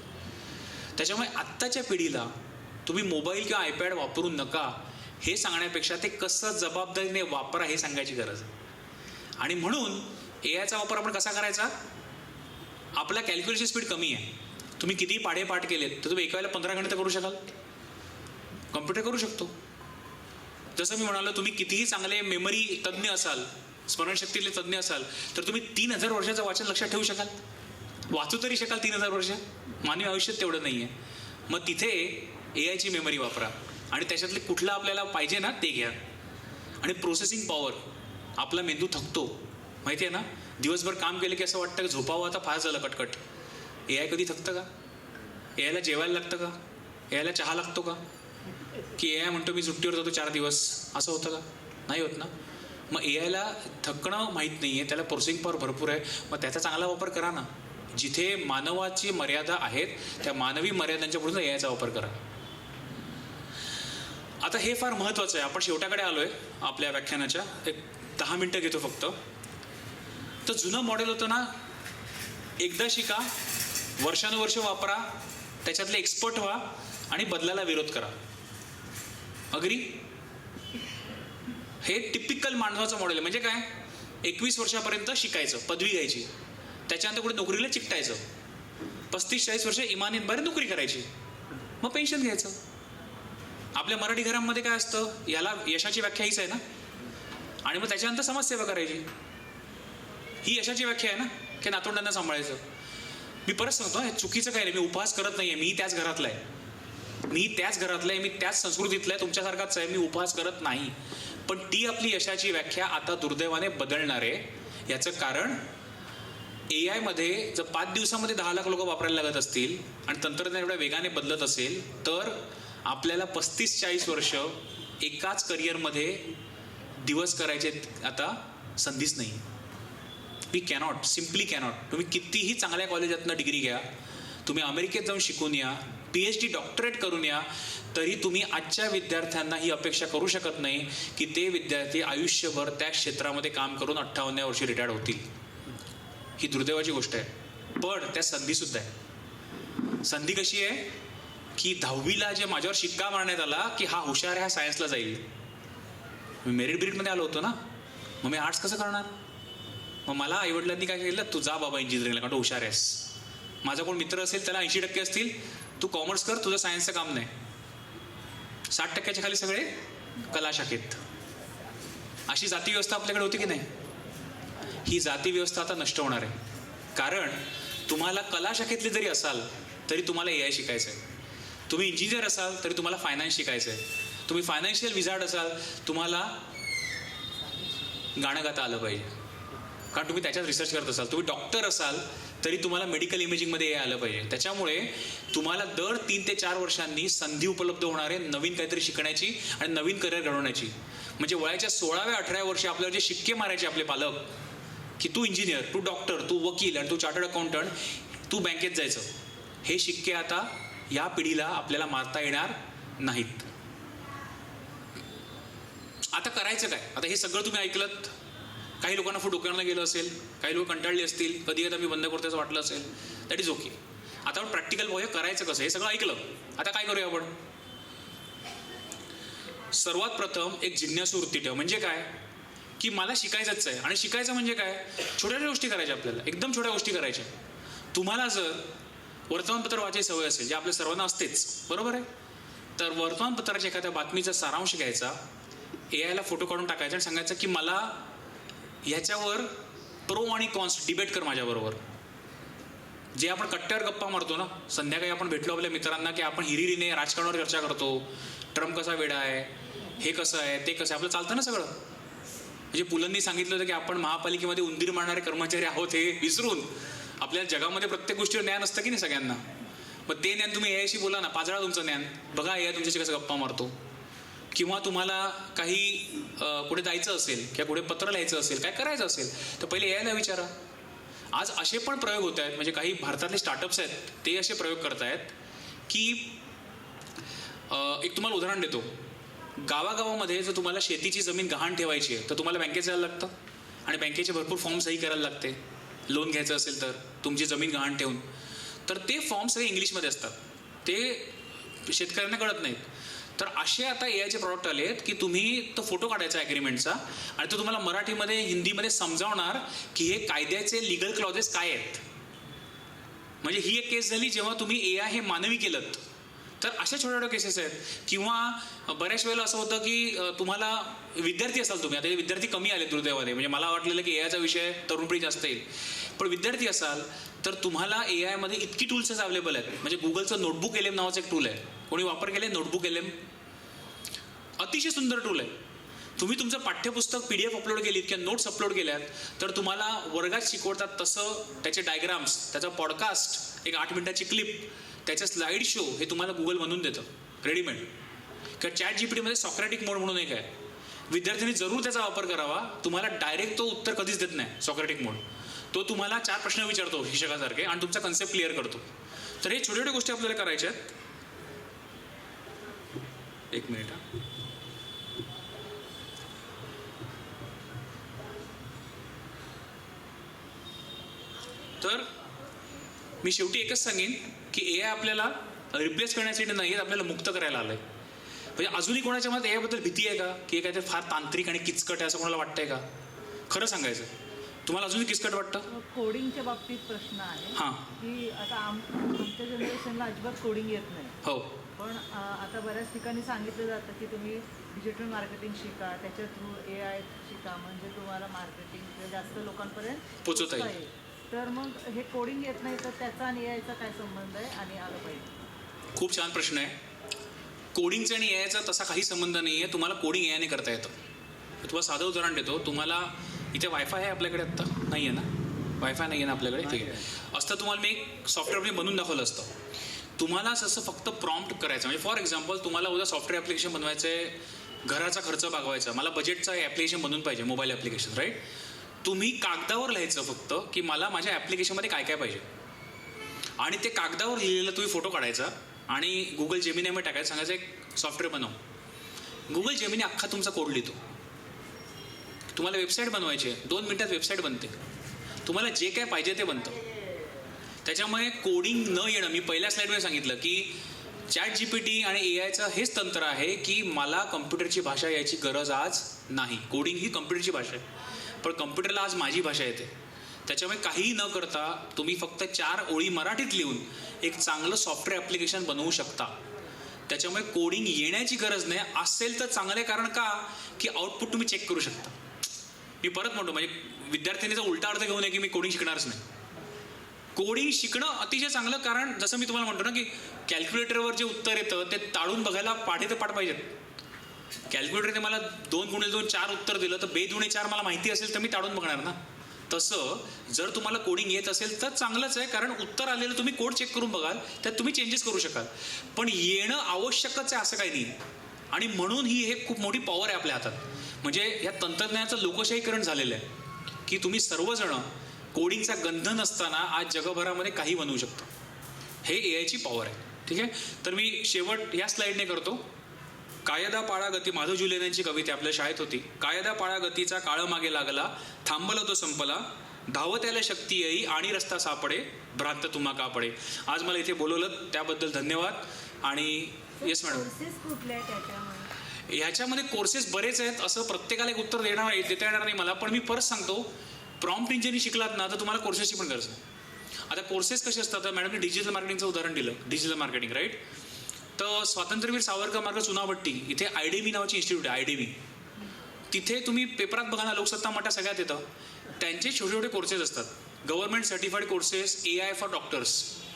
Speaker 4: त्याच्यामुळे आत्ताच्या पिढीला तुम्ही मोबाईल किंवा आयपॅड वापरू नका हे सांगण्यापेक्षा ते कसं जबाबदारीने वापरा हे सांगायची गरज आहे. आणि म्हणून एआयचा वापर आपण कसा करायचा, आपला कॅल्क्युलेशन स्पीड कमी आहे. तुम्ही कितीही पाढे-पाठ केलेत तर तुम्ही एका वेळेला 15 गणितं करू शकाल, कम्प्युटर करू शकतो. जसं मी म्हणालो, तुम्ही कितीही चांगले मेमरी तज्ज्ञ असाल, स्मरणशक्तीतले तज्ज्ञ असाल, तर तुम्ही 3000 वर्षाचं वाचन लक्षात ठेवू शकाल, वाचू तरी शकाल 3000 वर्ष. मानवी आयुष्यात तेवढं नाही आहे. मग तिथे एआयची मेमरी वापरा आणि त्याच्यातले कुठलं आपल्याला पाहिजे ना ते घ्या. आणि प्रोसेसिंग पॉवर, आपला मेंदू थकतो माहिती आहे ना, दिवसभर काम केलं की असं वाटतं की झोपावं आता, फार झालं कटकट. एआय कधी थकतं का? एआयला जेवायला लागतं का? एआयला चहा लागतो का? की एआय म्हणतो मी सुट्टीवर जातो 4 दिवस, असं होतं का? नाही होत ना. मग एआयला थकणं माहीत नाही आहे, त्याला प्रोसेसिंग पॉवर भरपूर आहे. मग त्याचा चांगला वापर करा ना. जिथे मानवाची मर्यादा आहेत त्या मानवी मर्यादांच्या पुढे एआयचा वापर करा. आता हे फार महत्त्वाचं आहे. आपण शेवटाकडे आलो आहे आपल्या व्याख्यानाच्या. एक 10 मिनटं घेतो फक्त. तर जुनं मॉडेल होतं ना, एकदा शिका, वर्षानुवर्ष वापरा, त्याच्यातले एक्सपर्ट व्हा आणि बदलाला विरोध करा. अग्री? हे टिपिकल मानवाचं मॉडेल आहे. म्हणजे काय, 21 वर्षापर्यंत शिकायचं, पदवी घ्यायची, त्याच्यानंतर कुठे नोकरीला चिकटायचं, 35-40 वर्ष इमानीत बाहेर नोकरी करायची, मग पेन्शन घ्यायचं. आपल्या मराठी घरांमध्ये काय असतं, याला यशाची व्याख्या हीच आहे ना. आणि मग त्याच्यानंतर समाजसेवा करायची, ही यशाची व्याख्या आहे ना, की नातवंडांना सांभाळायचं. मी परत सांगतो, हे चुकीचं काही नाही. मी उपहास करत नाही आहे, मी त्याच घरातला आहे, मी त्याच संस्कृतीतला आहे, तुमच्यासारखाच आहे. मी उपहास करत नाही. पण ती आपली यशाची व्याख्या आता दुर्दैवाने बदलणार आहे. याचं कारण ए आयमध्ये जर 5 दिवसामध्ये 10 लाख लोक वापरायला लागत असतील आणि तंत्रज्ञान एवढ्या वेगाने बदलत असेल तर आपल्याला 35-40 वर्ष एकाच करिअरमध्ये दिवस करायचे आता संधीच नाही. We cannot, simply cannot. तुम्ही कितीही चांगल्या कॉलेजातनं डिग्री घ्या, तुम्ही अमेरिकेत जाऊन शिकून या, PhD डॉक्टरेट करून या, तरी तुम्ही आजच्या विद्यार्थ्यांना ही अपेक्षा करू शकत नाही की ते विद्यार्थी आयुष्यभर त्या क्षेत्रामध्ये काम करून 58व्या वर्षी रिटायर्ड होतील. ही दुर्दैवाची गोष्ट आहे. पण त्या संधीसुद्धा आहे. संधी कशी आहे की 10वीला जे माझ्यावर शिक्का मारण्यात आला की हा हुशार आहे, हा सायन्सला जाईल. मी मेरिट ब्रिटमध्ये आलो होतो ना, मग मी आर्ट्स कसं करणार? मग मला आईवडिलांनी काय केलं, तू जा बाबा इंजिनिअरिंगला, कारण तू हुशार आहेस. माझा कोण मित्र असेल त्याला 80% असतील, तू कॉमर्स कर, तुझं सायन्सचं काम नाही. 60% खाली सगळे कला शाखेत. अशी जाती व्यवस्था आपल्याकडे होती की नाही? ही जाती व्यवस्था आता नष्ट होणार आहे. कारण तुम्हाला कला शाखेतले जरी असाल तरी तुम्हाला AI शिकायचं आहे. तुम्ही इंजिनियर असाल तरी तुम्हाला फायनान्स शिकायचं आहे. तुम्ही फायनान्शियल विझार्ड असाल, तुम्हाला गाणं गाता आलं पाहिजे, कारण तुम्ही त्याच्यात रिसर्च करत असाल. तुम्ही डॉक्टर असाल तरी तुम्हाला मेडिकल इमेजिंगमध्ये हे आलं पाहिजे. त्याच्यामुळे तुम्हाला दर 3 ते 4 वर्षांनी संधी उपलब्ध होणार आहे नवीन काहीतरी शिकण्याची आणि नवीन करिअर घडवण्याची. म्हणजे वयाच्या 16व्या-18व्या वर्षी आपल्याला जे शिक्के मारायचे आपले पालक की तू इंजिनियर, तू डॉक्टर, तू वकील आणि तू चार्टर्ड अकाउंटंट, तू बँकेत जायचं, हे शिक्के आता या पिढीला आपल्याला मारता येणार नाहीत. आता करायचं काय? आता हे सगळं तुम्ही ऐकलत. काही लोकांना फूट डोक्यानं गेलं असेल, काही लोक कंटाळले असतील, कधी आता मी बंद करतो असं वाटलं असेल, दॅट इज ओके. आता आपण प्रॅक्टिकल बघूया करायचं कसं. हे सगळं ऐकलं, आता काय करूया आपण? सर्वात प्रथम एक जिज्ञासू वृत्ती ठेव. म्हणजे काय की मला शिकायचंच आहे. आणि शिकायचं म्हणजे काय? छोट्या छोट्या गोष्टी करायच्या आपल्याला, एकदम छोट्या गोष्टी करायच्या. तुम्हाला जर वर्तमानपत्र वाचायची सवय असेल, जे आपल्या सर्वांना असतेच, बरोबर आहे, तर वर्तमानपत्राच्या एखाद्या बातमीचा सारांश घ्यायचा, AI ला फोटो काढून टाकायचा आणि सांगायचं की मला ह्याच्यावर प्रो आणि कॉन्स डिबेट कर माझ्याबरोबर. जे आपण कट्ट्यावर गप्पा मारतो ना, संध्याकाळी आपण भेटलो आपल्या मित्रांना की आपण हिरिरीने राजकारणावर चर्चा करतो, ट्रम्प कसा वेडा आहे, हे कसं आहे, ते कसं आहे, आपलं चालतं ना सगळं. म्हणजे पुलंनी सांगितलं होतं की आपण महापालिकेमध्ये उंदीर मारणारे कर्मचारी आहोत, हे विसरून आपल्याला जगामध्ये प्रत्येक गोष्टीवर ज्ञान असतं की नाही सगळ्यांना. मग ते ज्ञान तुम्ही AI शी बोला ना, पाजळा तुमचं ज्ञान, बघा AI तुमच्याशी कसं गप्पा मारतो. किंवा तुम्हाला काही कुठे जायचं असेल किंवा कुठे पत्र लिहायचं असेल, काय करायचं असेल, तर पहिले AI ला विचारा. आज असे पण प्रयोग होत आहेत, म्हणजे काही भारतातले स्टार्टअप्स आहेत ते असे प्रयोग करत आहेत की एक तुम्हाला उदाहरण देतो. गावागावामध्ये जर तुम्हाला शेतीची जमीन गहाण ठेवायची आहे तर तुम्हाला बँकेत जायला लागतं आणि बँकेचे भरपूर फॉर्म सही करायला लागते. लोन घ्यायचं असेल तर तुमची जमीन गहाण ठेवून, तर ते फॉर्म सगळे इंग्लिशमध्ये असतात, ते शेतकऱ्यांना कळत नाहीत. तर असे आता AIचे प्रॉडक्ट आले आहेत की तुम्ही तो फोटो काढायचा ॲग्रीमेंटचा आणि तो तुम्हाला मराठीमध्ये हिंदीमध्ये समजावणार की हे कायद्याचे लिगल क्लॉजेस काय आहेत. म्हणजे ही एक केस झाली जेव्हा तुम्ही AI हे मानवी केलं. तर अशा छोट्या छोट्या केसेस आहेत. किंवा बऱ्याच वेळेला असं होतं की तुम्हाला विद्यार्थी असाल तुम्ही, आता विद्यार्थी कमी आले दुर्दैवाने, म्हणजे मला वाटलेलं की AIचा विषय तरुण पिढी जास्त येईल, पण विद्यार्थी असाल तर तुम्हाला AIमध्ये इतकी टूल्सेस अवेलेबल आहेत. म्हणजे गुगलचं नोटबुक LM नावाचं एक टूल आहे, कोणी वापर केले? नोटबुक LM अतिशय सुंदर टूल आहे. तुम्ही तुमचं पाठ्यपुस्तक PDF अपलोड केलीत किंवा नोट्स अपलोड केल्यात तर तुम्हाला वर्गात शिकवतात तसं त्याचे डायग्राम्स, त्याचा पॉडकास्ट, एक 8 मिनिटाची क्लिप, त्याचं स्लाईड शो हे तुम्हाला गुगल बनवून देतं रेडीमेड. किंवा ChatGPTमध्ये सॉक्रेटिक मोड म्हणून एक आहे, विद्यार्थ्यांनी जरूर त्याचा वापर करावा. तुम्हाला डायरेक्ट तो उत्तर कधीच देत नाही सॉक्रेटिक मोड, तो तुम्हाला 4 प्रश्न विचारतो शिक्षकासारखे आणि तुमचा कन्सेप्ट क्लिअर करतो. तर हे छोट्या छोट्या गोष्टी आपल्याला करायच्या आहेत. एक मिनिट हा. तर मी शेवटी एकच सांगेन की AI आपल्याला रिप्लेस करण्यासाठी नाही, आपल्याला मुक्त करायला आलंय. म्हणजे अजूनही कोणाच्या मनात AI बद्दल भीती आहे का की काहीतरी फार तांत्रिक आणि किचकट आहे असं कोणाला वाटतंय का? खरं सांगायचं, तुम्हाला अजूनही किचकट वाटतं?
Speaker 8: कोडिंगच्या बाबतीत प्रश्न आहे
Speaker 4: हां.
Speaker 8: की आता आमच्या जनरेशनला अजिबात कोडिंग येत नाही.
Speaker 4: हो.
Speaker 8: पण आता बऱ्याच ठिकाणी सांगितलं जातं की तुम्ही डिजिटल मार्केटिंग शिका, त्याच्या थ्रू AI शिका, म्हणजे तुम्हाला मार्केटिंग जास्त लोकांपर्यंत
Speaker 4: पोचवता येईल.
Speaker 8: तर मग हे कोडिंग येत नाही तर त्याचा आणि AIचा काय संबंध आहे आणि आलं पाहिजे?
Speaker 4: खूप छान प्रश्न आहे. कोडिंगचा आणि AIचा तसा काही संबंध नाही आहे. तुम्हाला कोडिंग AIने करता येतं. तुम्हाला साधं उदाहरण देतो. तुम्हाला इथे वायफाय आहे आपल्याकडे आत्ता? नाही आहे ना? वायफाय नाही आहे ना आपल्याकडे? ठीक आहे. असतं तुम्हाला मी एक सॉफ्टवेअर बनवून दाखवलं असतं. तुम्हाला असं फक्त प्रॉम्प्ट करायचं. म्हणजे फॉर एक्झाम्पल तुम्हाला उद्या सॉफ्टवेअर ॲप्लिकेशन बनवायचं आहे, घराचा खर्च भागवायचा, मला बजेटचा ॲप्लिकेशन बनवून पाहिजे, मोबाईल ॲप्लिकेशन, राईट? तुम्ही कागदावर लिहायचं फक्त की मला माझ्या ॲप्लिकेशनमध्ये काय काय पाहिजे, आणि ते कागदावर लिहिलेला तुम्ही फोटो काढायचा आणि गुगल जेमिनीमध्ये टाकायचं, सांगायचं एक सॉफ्टवेअर बनव. गुगल जेमिनी अख्खा तुमचा कोड लिहितो. तुम्हाला वेबसाईट बनवायची आहे, 2 मिनिटात वेबसाईट बनते. तुम्हाला जे काय पाहिजे ते बनतं. त्याच्यामुळे कोडिंग न येणं, मी पहिल्या स्लाईडमध्ये सांगितलं की ChatGPT आणि AIचं हेच तंत्र आहे की मला कम्प्युटरची भाषा यायची गरज आज नाही. कोडिंग ही कम्प्युटरची भाषा आहे, पण कम्प्युटरला आज माझी भाषा येते. त्याच्यामुळे काहीही न करता तुम्ही फक्त 4 ओळी मराठीत लिहून एक चांगलं सॉफ्टवेअर ॲप्लिकेशन बनवू शकता. त्याच्यामुळे कोडिंग येण्याची गरज नाही. असेल तर चांगलं आहे, कारण का की आउटपुट तुम्ही चेक करू शकता. मी परत म्हणतो, म्हणजे विद्यार्थ्यांनीचा उलटा अर्थ घेऊ नये की मी कोडिंग शिकणारच नाही. कोडिंग शिकणं अतिशय चांगलं, कारण जसं मी तुम्हाला म्हणतो ना की कॅल्क्युलेटरवर जे उत्तर येतं ते ताळून बघायला पाढे तर पाठ पाहिजेत. कॅल्क्युलेटरने मला 2×2 4 उत्तर दिलं तर 2×4 मला माहिती असेल तर मी ताळून बघणार ना. तसं जर तुम्हाला कोडिंग येत असेल तर चांगलंच आहे, कारण उत्तर आलेलं तुम्ही कोड चेक करून बघाल, त्यात तुम्ही चेंजेस करू शकाल. पण येणं आवश्यकच आहे असं काही नाही. आणि म्हणून ही हे खूप मोठी पॉवर आहे आपल्या हातात. म्हणजे या तंत्रज्ञानाचं लोकशाहीकरण झालेलं आहे की तुम्ही सर्वजण कोडिंगचा गंध नसताना आज जगभरामध्ये काही बनवू शकता. हे AIची पॉवर आहे. ठीक आहे. तर मी शेवट या स्लाईडने करतो. कायदा पाळा गती, माधव जुलेन यांची कविता आपल्या शाळेत होती. कायदा पाळा गतीचा काळ मागे लागला, थांबला तो संपला, धावत याला शक्ती येई आणि रस्ता सापडे, भ्रांत तुम्हा कापडे. आज मला इथे बोलवलं त्याबद्दल धन्यवाद. आणि येस मॅडम,
Speaker 6: कोर्सेस कुठले आहेत त्याच्यामध्ये?
Speaker 4: ह्याच्यामध्ये कोर्सेस बरेच आहेत. असं प्रत्येकाला एक उत्तर देता येणार नाही मला, पण मी परत सांगतो, प्रॉम्प्ट इंजिनिअरिंग शिकलात ना तर तुम्हाला कोर्सेसची पण गरज नाही. आता कोर्सेस कसे असतात, तर मॅडमने डिजिटल मार्केटिंगचं उदाहरण दिलं. Digital marketing, right? तर स्वातंत्र्यवीर सावरकर मार्ग चुनाभट्टी इथे IDB नावाची इन्स्टिट्यूट आहे, IDB. तिथे तुम्ही पेपरात बघा ना, लोकसत्ता मटा सगळ्यात येतं. त्यांचे छोटे छोटे कोर्सेस असतात. Government certified courses, AI for doctors,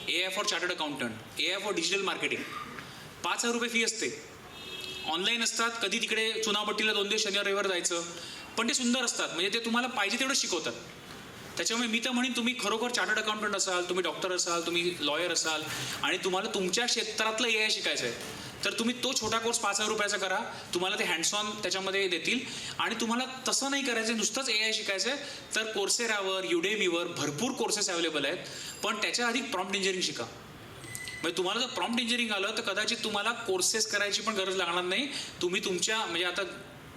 Speaker 4: AI for chartered accountant, AI for digital marketing. 5,000 रुपये फी असते. ऑनलाईन असतात. कधी तिकडे चुनाभट्टीला 2 दिवस शनिवार रविवार जायचं, पण ते सुंदर असतात. म्हणजे ते तुम्हाला पाहिजे तेवढं शिकवतात. त्याच्यामुळे मी तर म्हणेन, तुम्ही खरोखर चार्टर्ड अकाउंटंट असाल, तुम्ही डॉक्टर असाल, तुम्ही लॉयर असाल आणि तुम्हाला तुमच्या क्षेत्रातलं AI शिकायचं आहे, तर तुम्ही तो छोटा कोर्स 5,000 रुपयाचा करा. तुम्हाला ते हँड्स ऑन त्याच्यामध्ये देतील. आणि तुम्हाला तसं नाही करायचं, नुसतंच AI शिकायचं आहे, तर कोर्सेरावर, युडेमीवर भरपूर कोर्सेस अवेलेबल आहेत. पण त्याच्या आधी प्रॉम्प्ट इंजिनिअरिंग शिका. म्हणजे तुम्हाला जर प्रॉम्प्ट इंजिनिअरिंग आलं तर कदाचित तुम्हाला कोर्सेस करायची पण गरज लागणार नाही. तुम्ही तुमच्या, म्हणजे आता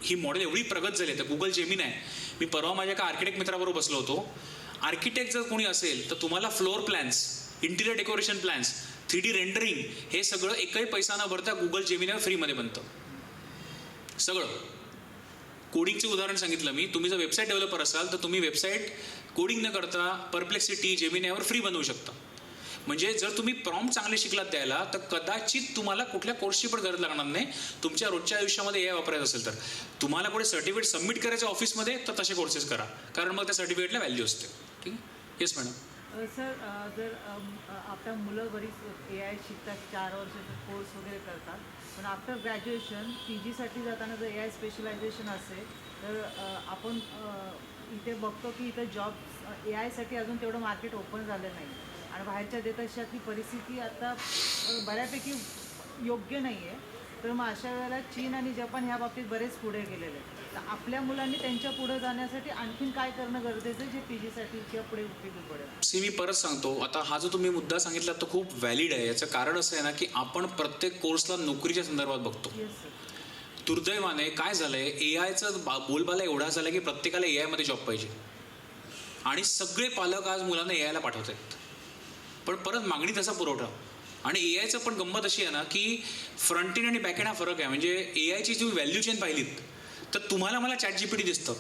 Speaker 4: ही मॉडेल एवढी प्रगत झाली तर गुगल जेमिनी आहे. मी परवा माझ्या एका आर्किटेक्ट मित्राबरोबर बसलो होतो. आर्किटेक्ट जर कोणी असेल तर तुम्हाला floor plans, interior decoration plans, 3D rendering हे सगळं एकही पैसा न भरता गुगल जेमिनीवर फ्रीमध्ये बनतं सगळं. कोडिंगचं उदाहरण सांगितलं मी. तुम्ही जर वेबसाईट डेव्हलपर असाल तर तुम्ही वेबसाईट कोडिंग न करता परप्लेक्सिटी, जेमिनीवर फ्री बनवू शकता. म्हणजे जर तुम्ही प्रॉम्प्ट चांगले शिकलात द्यायला तर कदाचित तुम्हाला कुठल्या कोर्सची पण गरज लागणार नाही. तुमच्या रोजच्या आयुष्यामध्ये AI वापरायचं असेल तर तुम्हाला कुठे सर्टिफिकेट सबमिट करायचं ऑफिसमध्ये तर तसे कोर्सेस करा, कारण मग त्या सर्टिफिकेटला व्हॅल्यू असते. ठीक आहे. Yes madam.
Speaker 8: सर, जर आपल्या मुलं बरीच AI शिकतात, 4 वर्षाचे कोर्स वगैरे करतात, पण आफ्टर ग्रॅज्युएशन PGसाठी जाताना जर AI स्पेशलायझेशन असेल तर आपण इथे बघतो की इथं जॉब AIसाठी अजून तेवढं मार्केट ओपन झालं नाही आणि बाहेरच्या देशातली परिस्थिती आता बऱ्यापैकी योग्य नाही आहे. तर मग अशा वेळेला चीन आणि जपान ह्या बाबतीत बरेच पुढे गेलेले आहेत. तर आपल्या मुलांनी त्यांच्या पुढे जाण्यासाठी आणखीन काय करणं गरजेचं आहे जे PGसाठी किंवा पुढे उपयोगी पडेल?
Speaker 4: मी परत सांगतो, आता हा जो तुम्ही मुद्दा सांगितला तो खूप व्हॅलिड आहे. याचं कारण असं आहे ना की आपण प्रत्येक कोर्सला नोकरीच्या संदर्भात बघतो.
Speaker 8: Yes sir.
Speaker 4: दुर्दैवाने काय झालंय, AIचं बोलबाला एवढा झाला की प्रत्येकाला AIमध्ये जॉब पाहिजे आणि सगळे पालक आज मुलांना AIला पाठवत आहेत, पण परत मागणी तसा पुरवठा. आणि AIचं पण गंमत अशी आहे ना की फ्रंट एंड आणि बॅक एंड हा फरक आहे. म्हणजे AIची जी व्हॅल्यू चेन पाहिलीत तर तुम्हाला मला ChatGPT दिसतं,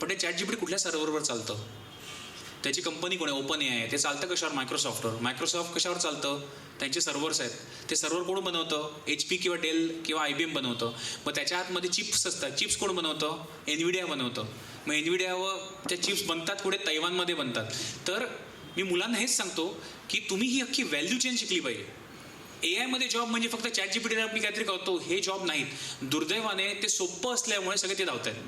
Speaker 4: पण ते ChatGPT कुठल्या सर्व्हरवर चालतं, त्याची कंपनी कोण आहे, OpenAI आहे, ते चालतं कशावर, मायक्रोसॉफ्टवर. मायक्रोसॉफ्ट कशावर चालतं, त्यांचे सर्व्हर्स आहेत. ते सर्व्हर कोण बनवतं, HP किंवा डेल किंवा IBM बनवतं. मग त्याच्या आतमध्ये चिप्स असतात. चिप्स कोण बनवतं, NVIDIA बनवतं. मग NVIDIAवर त्या चिप्स बनतात कुठे, तैवानमध्ये बनतात. तर मी मुलांना हेच सांगतो की तुम्ही ही अख्खी व्हॅल्यू चेन शिकली पाहिजे. AIमध्ये जॉब म्हणजे फक्त ChatGPTला मी काहीतरी करतो हे जॉब नाहीत. दुर्दैवाने ते सोपं असल्यामुळे सगळे ते धावत आहेत.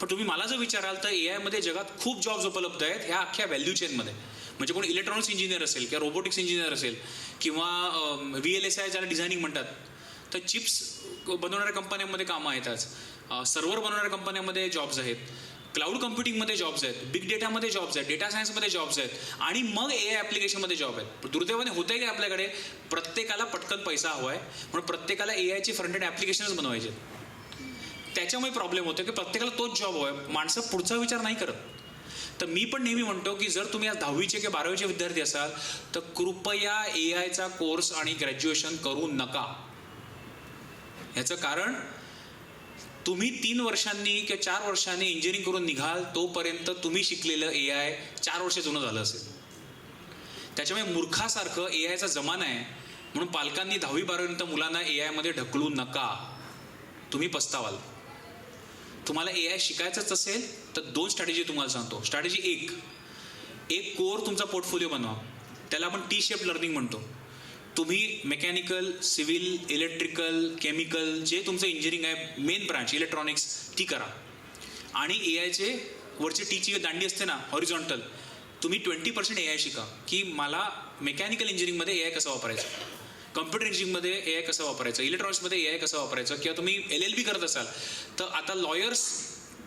Speaker 4: पण तुम्ही मला जर विचाराल तर ए आयमध्ये जगात खूप जॉब्स उपलब्ध आहेत ह्या अख्ख्या व्हॅल्यू चेनमध्ये. म्हणजे कोणी इलेक्ट्रॉनिक्स इंजिनियर असेल किंवा रोबोटिक्स इंजिनियर असेल किंवा VLSI ज्याला डिझायनिंग म्हणतात, तर चिप्स बनवणाऱ्या कंपन्यांमध्ये कामं आहेत आज, सर्व्हर बनवणाऱ्या कंपन्यांमध्ये जॉब्स आहेत, क्लाउड कम्प्युटिंगमध्ये जॉब्स आहेत, बिग डेटामध्ये जॉब्स आहेत, डेटा सायन्समध्ये जॉब्स आहेत, आणि मग AI ॲप्लिकेशनमध्ये जॉब आहेत. पण दुर्दैवाने होतंय काय आपल्याकडे, प्रत्येकाला पटकन पैसा हवा आहे म्हणून प्रत्येकाला AIची फ्रंट एंड ॲप्लिकेशनच बनवायचे. त्याच्यामुळे प्रॉब्लेम होतो की प्रत्येकाला तोच जॉब हवा आहे, माणसं पुढचा विचार नाही करत. तर मी पण नेहमी म्हणतो की जर तुम्ही आज 10वीचे किंवा 12वीचे विद्यार्थी असाल तर कृपया AIचा कोर्स आणि ग्रॅज्युएशन करू नका. ह्याचं कारण तुम्ही 3 वर्षांनी किंवा 4 वर्षांनी इंजिनिअरिंग करून निघाल तोपर्यंत तुम्ही शिकलेलं AI 4 वर्ष जुनं झालं असेल. त्याच्यामुळे मूर्खासारखं AIचा जमाना आहे म्हणून पालकांनी 10वी-12वीनंतर मुलांना AIमध्ये ढकलू नका. तुम्ही पस्तावाल. तुम्हाला AI शिकायचंच असेल तर 2 स्ट्रॅटेजी तुम्हाला सांगतो. स्ट्रॅटेजी 1, कोर तुमचा पोर्टफोलिओ बनवा. त्याला आपण T-शेप लर्निंग म्हणतो. तुम्ही मेकॅनिकल, सिव्हिल, इलेक्ट्रिकल, केमिकल जे तुमचं इंजिनिअरिंग आहे मेन ब्रांच इलेक्ट्रॉनिक्स ती करा. आणि AIचे वरची टीची दांडी असते ना हॉरिझॉन्टल, तुम्ही 20% AI शिका की मला मेकॅनिकल इंजिनिअरिंगमध्ये AI कसं वापरायचं, कम्प्युटर इंजिनिअरिंगमध्ये AI कसं वापरायचं, इलेक्ट्रॉनिक्समध्ये AI कसं वापरायचं, किंवा तुम्ही LLB करत असाल तर आता लॉयर्स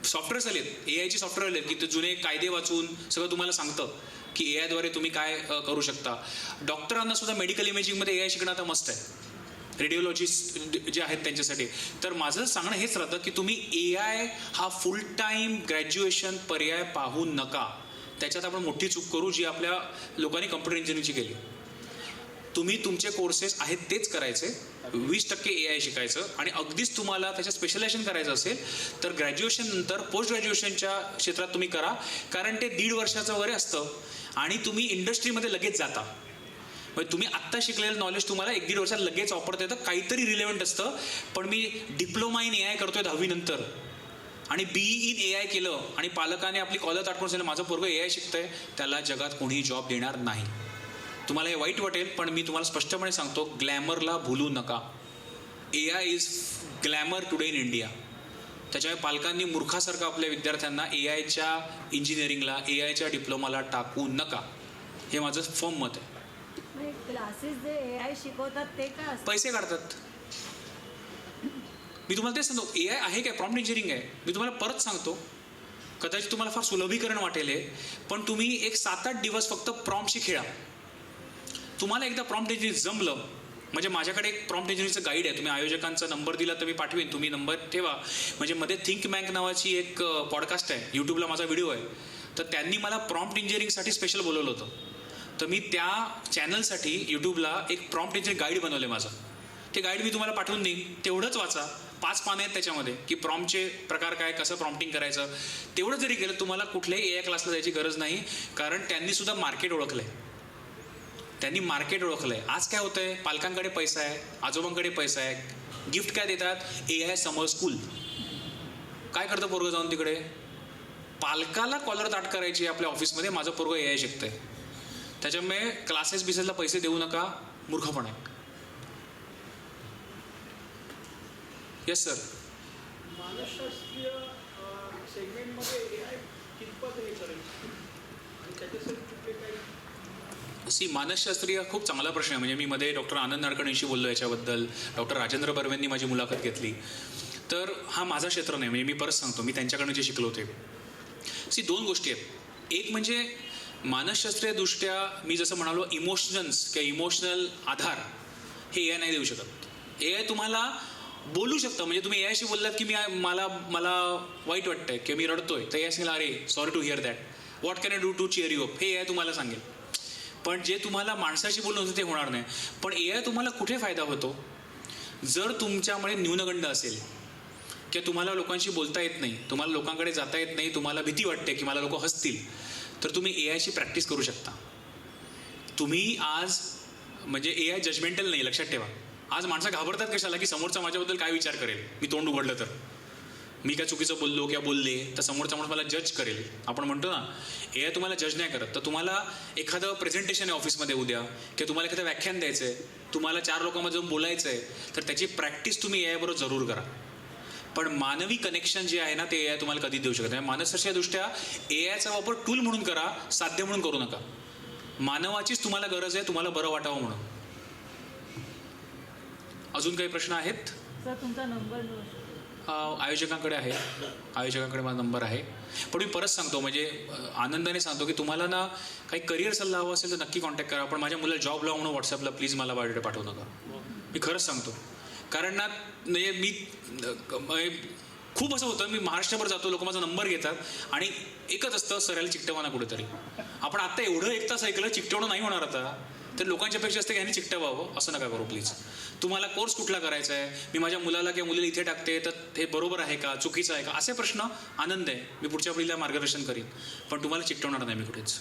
Speaker 4: सॉफ्टवेअर्स आलेत, AIचे सॉफ्टवेअर आलेत की ते जुने कायदे वाचून सगळं तुम्हाला सांगतं की AIद्वारे तुम्ही काय करू शकता. डॉक्टरांना सुद्धा मेडिकल इमेजिंगमध्ये AI शिकणं आता मस्त आहे, रेडिओलॉजिस्ट जे आहेत त्यांच्यासाठी. तर माझं सांगणं हेच राहतं की तुम्ही AI हा फुल टाईम ग्रॅज्युएशन पर्याय पाहू नका. त्याच्यात आपण मोठी चूक करू जी आपल्या लोकांनी कम्प्युटर इंजिनिअरिंगची केली. तुम्ही तुमचे कोर्सेस आहेत तेच करायचे, 20% AI शिकायचं, आणि अगदीच तुम्हाला त्याच्यात स्पेशलायझेशन करायचं असेल तर ग्रॅज्युएशन नंतर पोस्ट ग्रॅज्युएशनच्या क्षेत्रात तुम्ही करा, कारण ते 1.5 वर्षाचं वगैरे असतं आणि तुम्ही इंडस्ट्रीमध्ये लगेच जाता. म्हणजे तुम्ही आत्ता शिकलेलं नॉलेज तुम्हाला 1-1.5 वर्षात लगेच वापरता येतं, काहीतरी रिलेव्हंट असतं. पण मी डिप्लोमा इन AI करतोय 10वी नंतर आणि BE इन AI केलं आणि पालकाने आपली कॉलर ताटकून सांगितलं माझं पोरगं AI शिकतंय, त्याला जगात कोणीही जॉब देणार नाही. तुम्हाला हे वाईट वाटेल पण मी तुम्हाला स्पष्टपणे सांगतो, ग्लॅमरला भुलू नका. AI is glamour today in India. त्याच्यामुळे पालकांनी मूर्खासारखं आपल्या विद्यार्थ्यांना AIच्या इंजिनिअरिंगला, AIच्या डिप्लोमाला टाकू नका. हे माझं फर्म मत आहे.
Speaker 6: क्लासेस जे AI शिकवतात ते काय असतं?
Speaker 4: पैसे काढतात. मी तुम्हाला तेच सांगतो, AI आहे काय, प्रॉम्प्ट इंजिनिअरिंग आहे. मी तुम्हाला परत सांगतो, कदाचित तुम्हाला फार सुलभीकरण वाटेल हे, पण तुम्ही एक 7-8 दिवस फक्त प्रॉम्प्टशी खेळा. तुम्हाला एकदा प्रॉम्प्ट इंजिनिअरिंग जमलं, म्हणजे माझ्याकडे एक प्रॉम्प्ट इंजिनिअरिंगचं गाईड आहे, तुम्ही आयोजकांचा नंबर दिला तर मी पाठवेन, तुम्ही नंबर ठेवा. म्हणजे मध्ये थिंक बँक नावाची एक पॉडकास्ट आहे, यूट्यूबला माझा व्हिडिओ आहे, तर त्यांनी मला प्रॉम्प्ट इंजिनिअरिंगसाठी स्पेशल बोलवलं होतं. तर मी त्या चॅनलसाठी यूट्यूबला एक प्रॉम्प्ट इंजिनिअरिंग गाईड बनवलं आहे माझं. ते गाईड मी तुम्हाला पाठवून देईन, तेवढंच वाचा. 5 पानं आहेत त्याच्यामध्ये की प्रॉम्प्टचे प्रकार काय, कसं प्रॉम्प्टिंग करायचं. तेवढं जरी केलं तुम्हाला कुठल्याही AI क्लासला जायची गरज नाही, कारण त्यांनी सुद्धा मार्केट ओळखलं आहे. त्यांनी मार्केट ओळखलं आहे. आज काय होतं आहे, पालकांकडे पैसा आहे, आजोबांकडे पैसा आहे, गिफ्ट काय देतात, AI समर स्कूल. काय करतं पोरगं जाऊन तिकडे, पालकाला कॉलर ताट करायची आपल्या ऑफिसमध्ये, माझं पोरगं AI शिकतंय. त्याच्यामुळे क्लासेस बिसेसला पैसे देऊ नका, मूर्खपण आहे. Yes sir.
Speaker 3: मानसशास्त्रीय सेगमेंटमध्ये AI कितपत हे करेल आणि त्याच्यासाठी कुठले काही
Speaker 4: मानसशास्त्रीय खूप चांगला प्रश्न आहे. म्हणजे मी मध्ये डॉक्टर आनंद नाडकर्णींशी बोललो याच्याबद्दल, डॉक्टर राजेंद्र बर्वेंनी माझी मुलाखत घेतली. तर हा माझा क्षेत्र नाही, म्हणजे मी परत सांगतो, मी त्यांच्याकडनं जे शिकलो होते. 2 गोष्टी आहेत. एक म्हणजे मानसशास्त्रीय दृष्ट्या मी जसं म्हणालो इमोशन्स किंवा इमोशनल आधार हे AI नाही देऊ शकत. AI तुम्हाला बोलू शकतं, म्हणजे तुम्ही AI शी बोललात की मला वाईट वाटतंय किंवा मी रडतोय, तर AI सांगेल अरे sorry to hear that, what can I do to cheer you up, हे AI तुम्हाला सांगेल. पण जे तुम्हाला माणसाशी बोलणं होतं ते होणार नाही. पण AI तुम्हाला कुठे फायदा होतो, जर तुमच्यामध्ये न्यूनगंड असेल किंवा तुम्हाला लोकांशी बोलता येत नाही, तुम्हाला लोकांकडे जाता येत नाही, तुम्हाला भीती वाटते की मला लोक हसतील, तर तुम्ही AIची प्रॅक्टिस करू शकता. तुम्ही आज म्हणजे AI जजमेंटल नाही, लक्षात ठेवा. आज माणसं घाबरतात कशाला की समोरचा माझ्याबद्दल काय विचार करेल, मी तोंड उघडलं तर, मी काय चुकीचं बोललो किंवा बोलले तर समोरचा माणूस मला जज करेल. आपण म्हणतो ना, AI तुम्हाला जज नाही करत. तर तुम्हाला एखादं प्रेझेंटेशन आहे ऑफिसमध्ये उद्या, किंवा तुम्हाला एखादं व्याख्यान द्यायचं आहे, तुम्हाला 4 लोकांमध्ये जाऊन बोलायचं आहे, तर त्याची प्रॅक्टिस तुम्ही AI बरोबर जरूर करा. पण मानवी कनेक्शन जे आहे ना ते AI तुम्हाला कधी देऊ शकत नाही. मानसशास्त्रीय दृष्ट्या AIचा वापर टूल म्हणून करा, साध्य म्हणून करू नका. मानवाचीच तुम्हाला गरज आहे, तुम्हाला बरं वाटावं म्हणून. अजून काही प्रश्न आहेत?
Speaker 8: सर तुमचा नंबर
Speaker 4: आयोजकांकडे आहे, आयोजकांकडे माझा नंबर आहे. पण मी परत सांगतो, म्हणजे आनंदाने सांगतो की तुम्हाला ना काही करिअर सल्ला हवा असेल तर नक्की कॉन्टॅक्ट करा. पण माझ्या मुलाला जॉब लावा म्हणून व्हॉट्सअपला प्लीज मला बायोडेटा पाठवू नका. मी खरंच सांगतो. कारण ना म्हणजे मी खूप असं होतं, मी महाराष्ट्रभर जातो, लोक माझा नंबर घेतात आणि एकच असतं, सरायला चिकटवाना कुठेतरी. आपण आत्ता एवढं 1 तास ऐकलं, चिकटवणं नाही होणार आता. तर लोकांच्या पेक्षा असते की ह्याने चिकटवावं, असं नका करू प्लीज. तुम्हाला कोर्स कुठला करायचा आहे, मी माझ्या मुलाला किंवा मुलीला इथे टाकते तर हे बरोबर आहे का, चुकीचं आहे का, असे प्रश्न आनंद आहे, मी पुढच्या पिढीला मार्गदर्शन करीन. पण तुम्हाला चिकटवणार नाही मी कुठेच.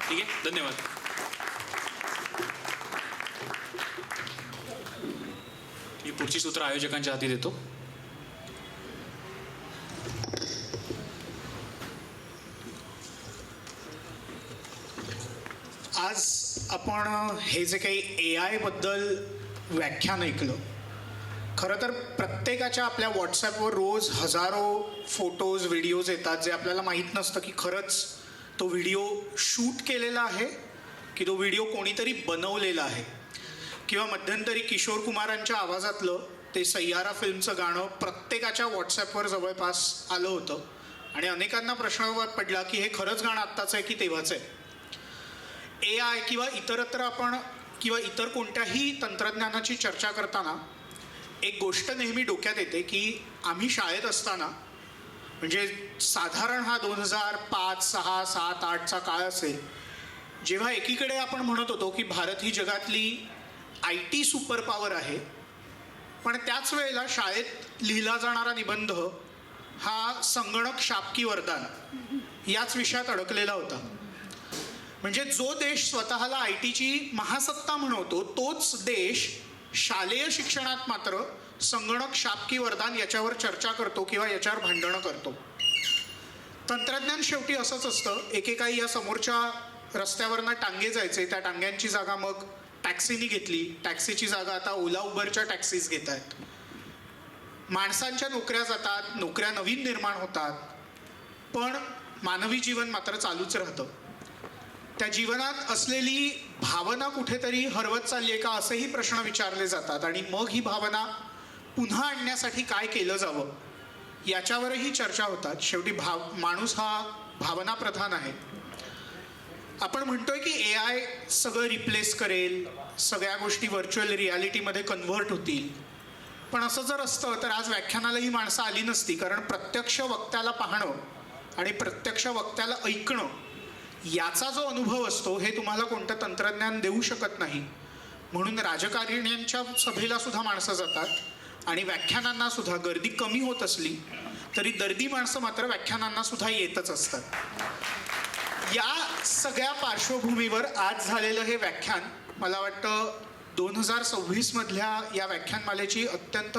Speaker 4: ठीक आहे, धन्यवाद. मी पुढची सूत्र आयोजकांच्या हाती देतो.
Speaker 1: आज आपण हे जे काही AI बद्दल व्याख्यान ऐकलं, खरं तर प्रत्येकाच्या आपल्या व्हॉट्सॲपवर रोज हजारो फोटोज व्हिडिओज येतात जे आपल्याला माहीत नसतं की खरंच तो व्हिडिओ शूट केलेला आहे की तो व्हिडिओ कोणीतरी बनवलेला आहे. किंवा मध्यंतरी किशोर कुमारांच्या आवाजातलं ते सय्यारा फिल्मचं गाणं प्रत्येकाच्या व्हॉट्सॲपवर जवळपास आलं होतं आणि अनेकांना प्रश्न पडला की हे खरंच गाणं आत्ताचं आहे की तेव्हाचं आहे. AI किंवा इतरत्र आपण किंवा इतर कोणत्याही तंत्रज्ञानाची चर्चा करताना एक गोष्ट नेहमी डोक्यात येते की आम्ही शाळेत असताना, म्हणजे साधारण हा 2005, 6, 7, 8चा काळ असेल, जेव्हा एकीकडे आपण म्हणत होतो की भारत ही जगातली IT सुपर पॉवर आहे, पण त्याच वेळेला शाळेत लिहिला जाणारा निबंध हा संगणक शापकी वरदान याच विषयात अडकलेला होता. म्हणजे जो देश स्वतःला ITची महासत्ता म्हणवतो तोच देश शालेय शिक्षणात मात्र संगणक शापकी वरदान याच्यावर चर्चा करतो किंवा याच्यावर भांडणं करतो. तंत्रज्ञान शेवटी असंच असतं. एकेकाळी या समोरच्या रस्त्यावरनं टांगे जायचे, त्या टांग्यांची जागा मग टॅक्सीनी घेतली, टॅक्सीची जागा आता ओला उबरच्या टॅक्सीज घेत आहेत. माणसांच्या नोकऱ्या जातात, नोकऱ्या नवीन निर्माण होतात, पण मानवी जीवन मात्र चालूच राहतं. त्या जीवनात असलेली भावना कुठेतरी हरवत चालली आहे का असेही प्रश्न विचारले जातात आणि मग ही भावना पुन्हा आणण्यासाठी काय केलं जावं याच्यावरही चर्चा होतात. शेवटी माणूस हा भावना प्रधान आहे. आपण म्हणतोय की AI सगळं रिप्लेस करेल, सगळ्या गोष्टी व्हर्च्युअल रियालिटीमध्ये कन्व्हर्ट होतील. पण असं जर असतं तर आज व्याख्यानाला ही माणसं आली नसती, कारण प्रत्यक्ष वक्त्याला पाहणं आणि प्रत्यक्ष वक्त्याला ऐकणं याचा जो अनुभव असतो हे तुम्हाला कोणतं तंत्रज्ञान देऊ शकत नाही. म्हणून राजकारणींच्या सभेला सुद्धा माणसं जातात आणि व्याख्यानांना सुद्धा गर्दी कमी होत असली तरी दर्दी माणसं मात्र व्याख्यानांना सुद्धा येतच असतात. या सगळ्या पार्श्वभूमीवर आज झालेलं हे व्याख्यान मला वाटतं 2026 मधल्या या व्याख्यानमालेची अत्यंत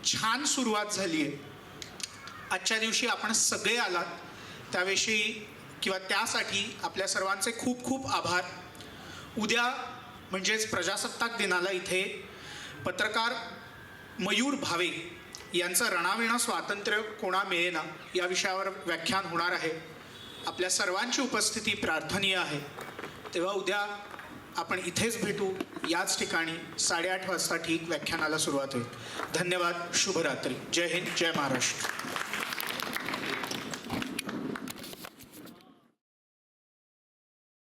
Speaker 1: छान सुरुवात झाली आहे. आजच्या दिवशी आपण सगळे आलात त्याविषयी किंवा त्यासाठी आपल्या सर्वांचे खूप खूप आभार. उद्या म्हणजेच प्रजासत्ताक दिनाला इथे पत्रकार मयूर भावे यांचं रणाविणं स्वातंत्र्य कोणा मिळेना या विषयावर व्याख्यान होणार आहे. आपल्या सर्वांची उपस्थिती प्रार्थनीय आहे. तेव्हा उद्या आपण इथेच भेटू, याच ठिकाणी 8:30 वाजता ठीक व्याख्यानाला सुरुवात होईल. धन्यवाद. शुभरात्री. जय हिंद, जय महाराष्ट्र.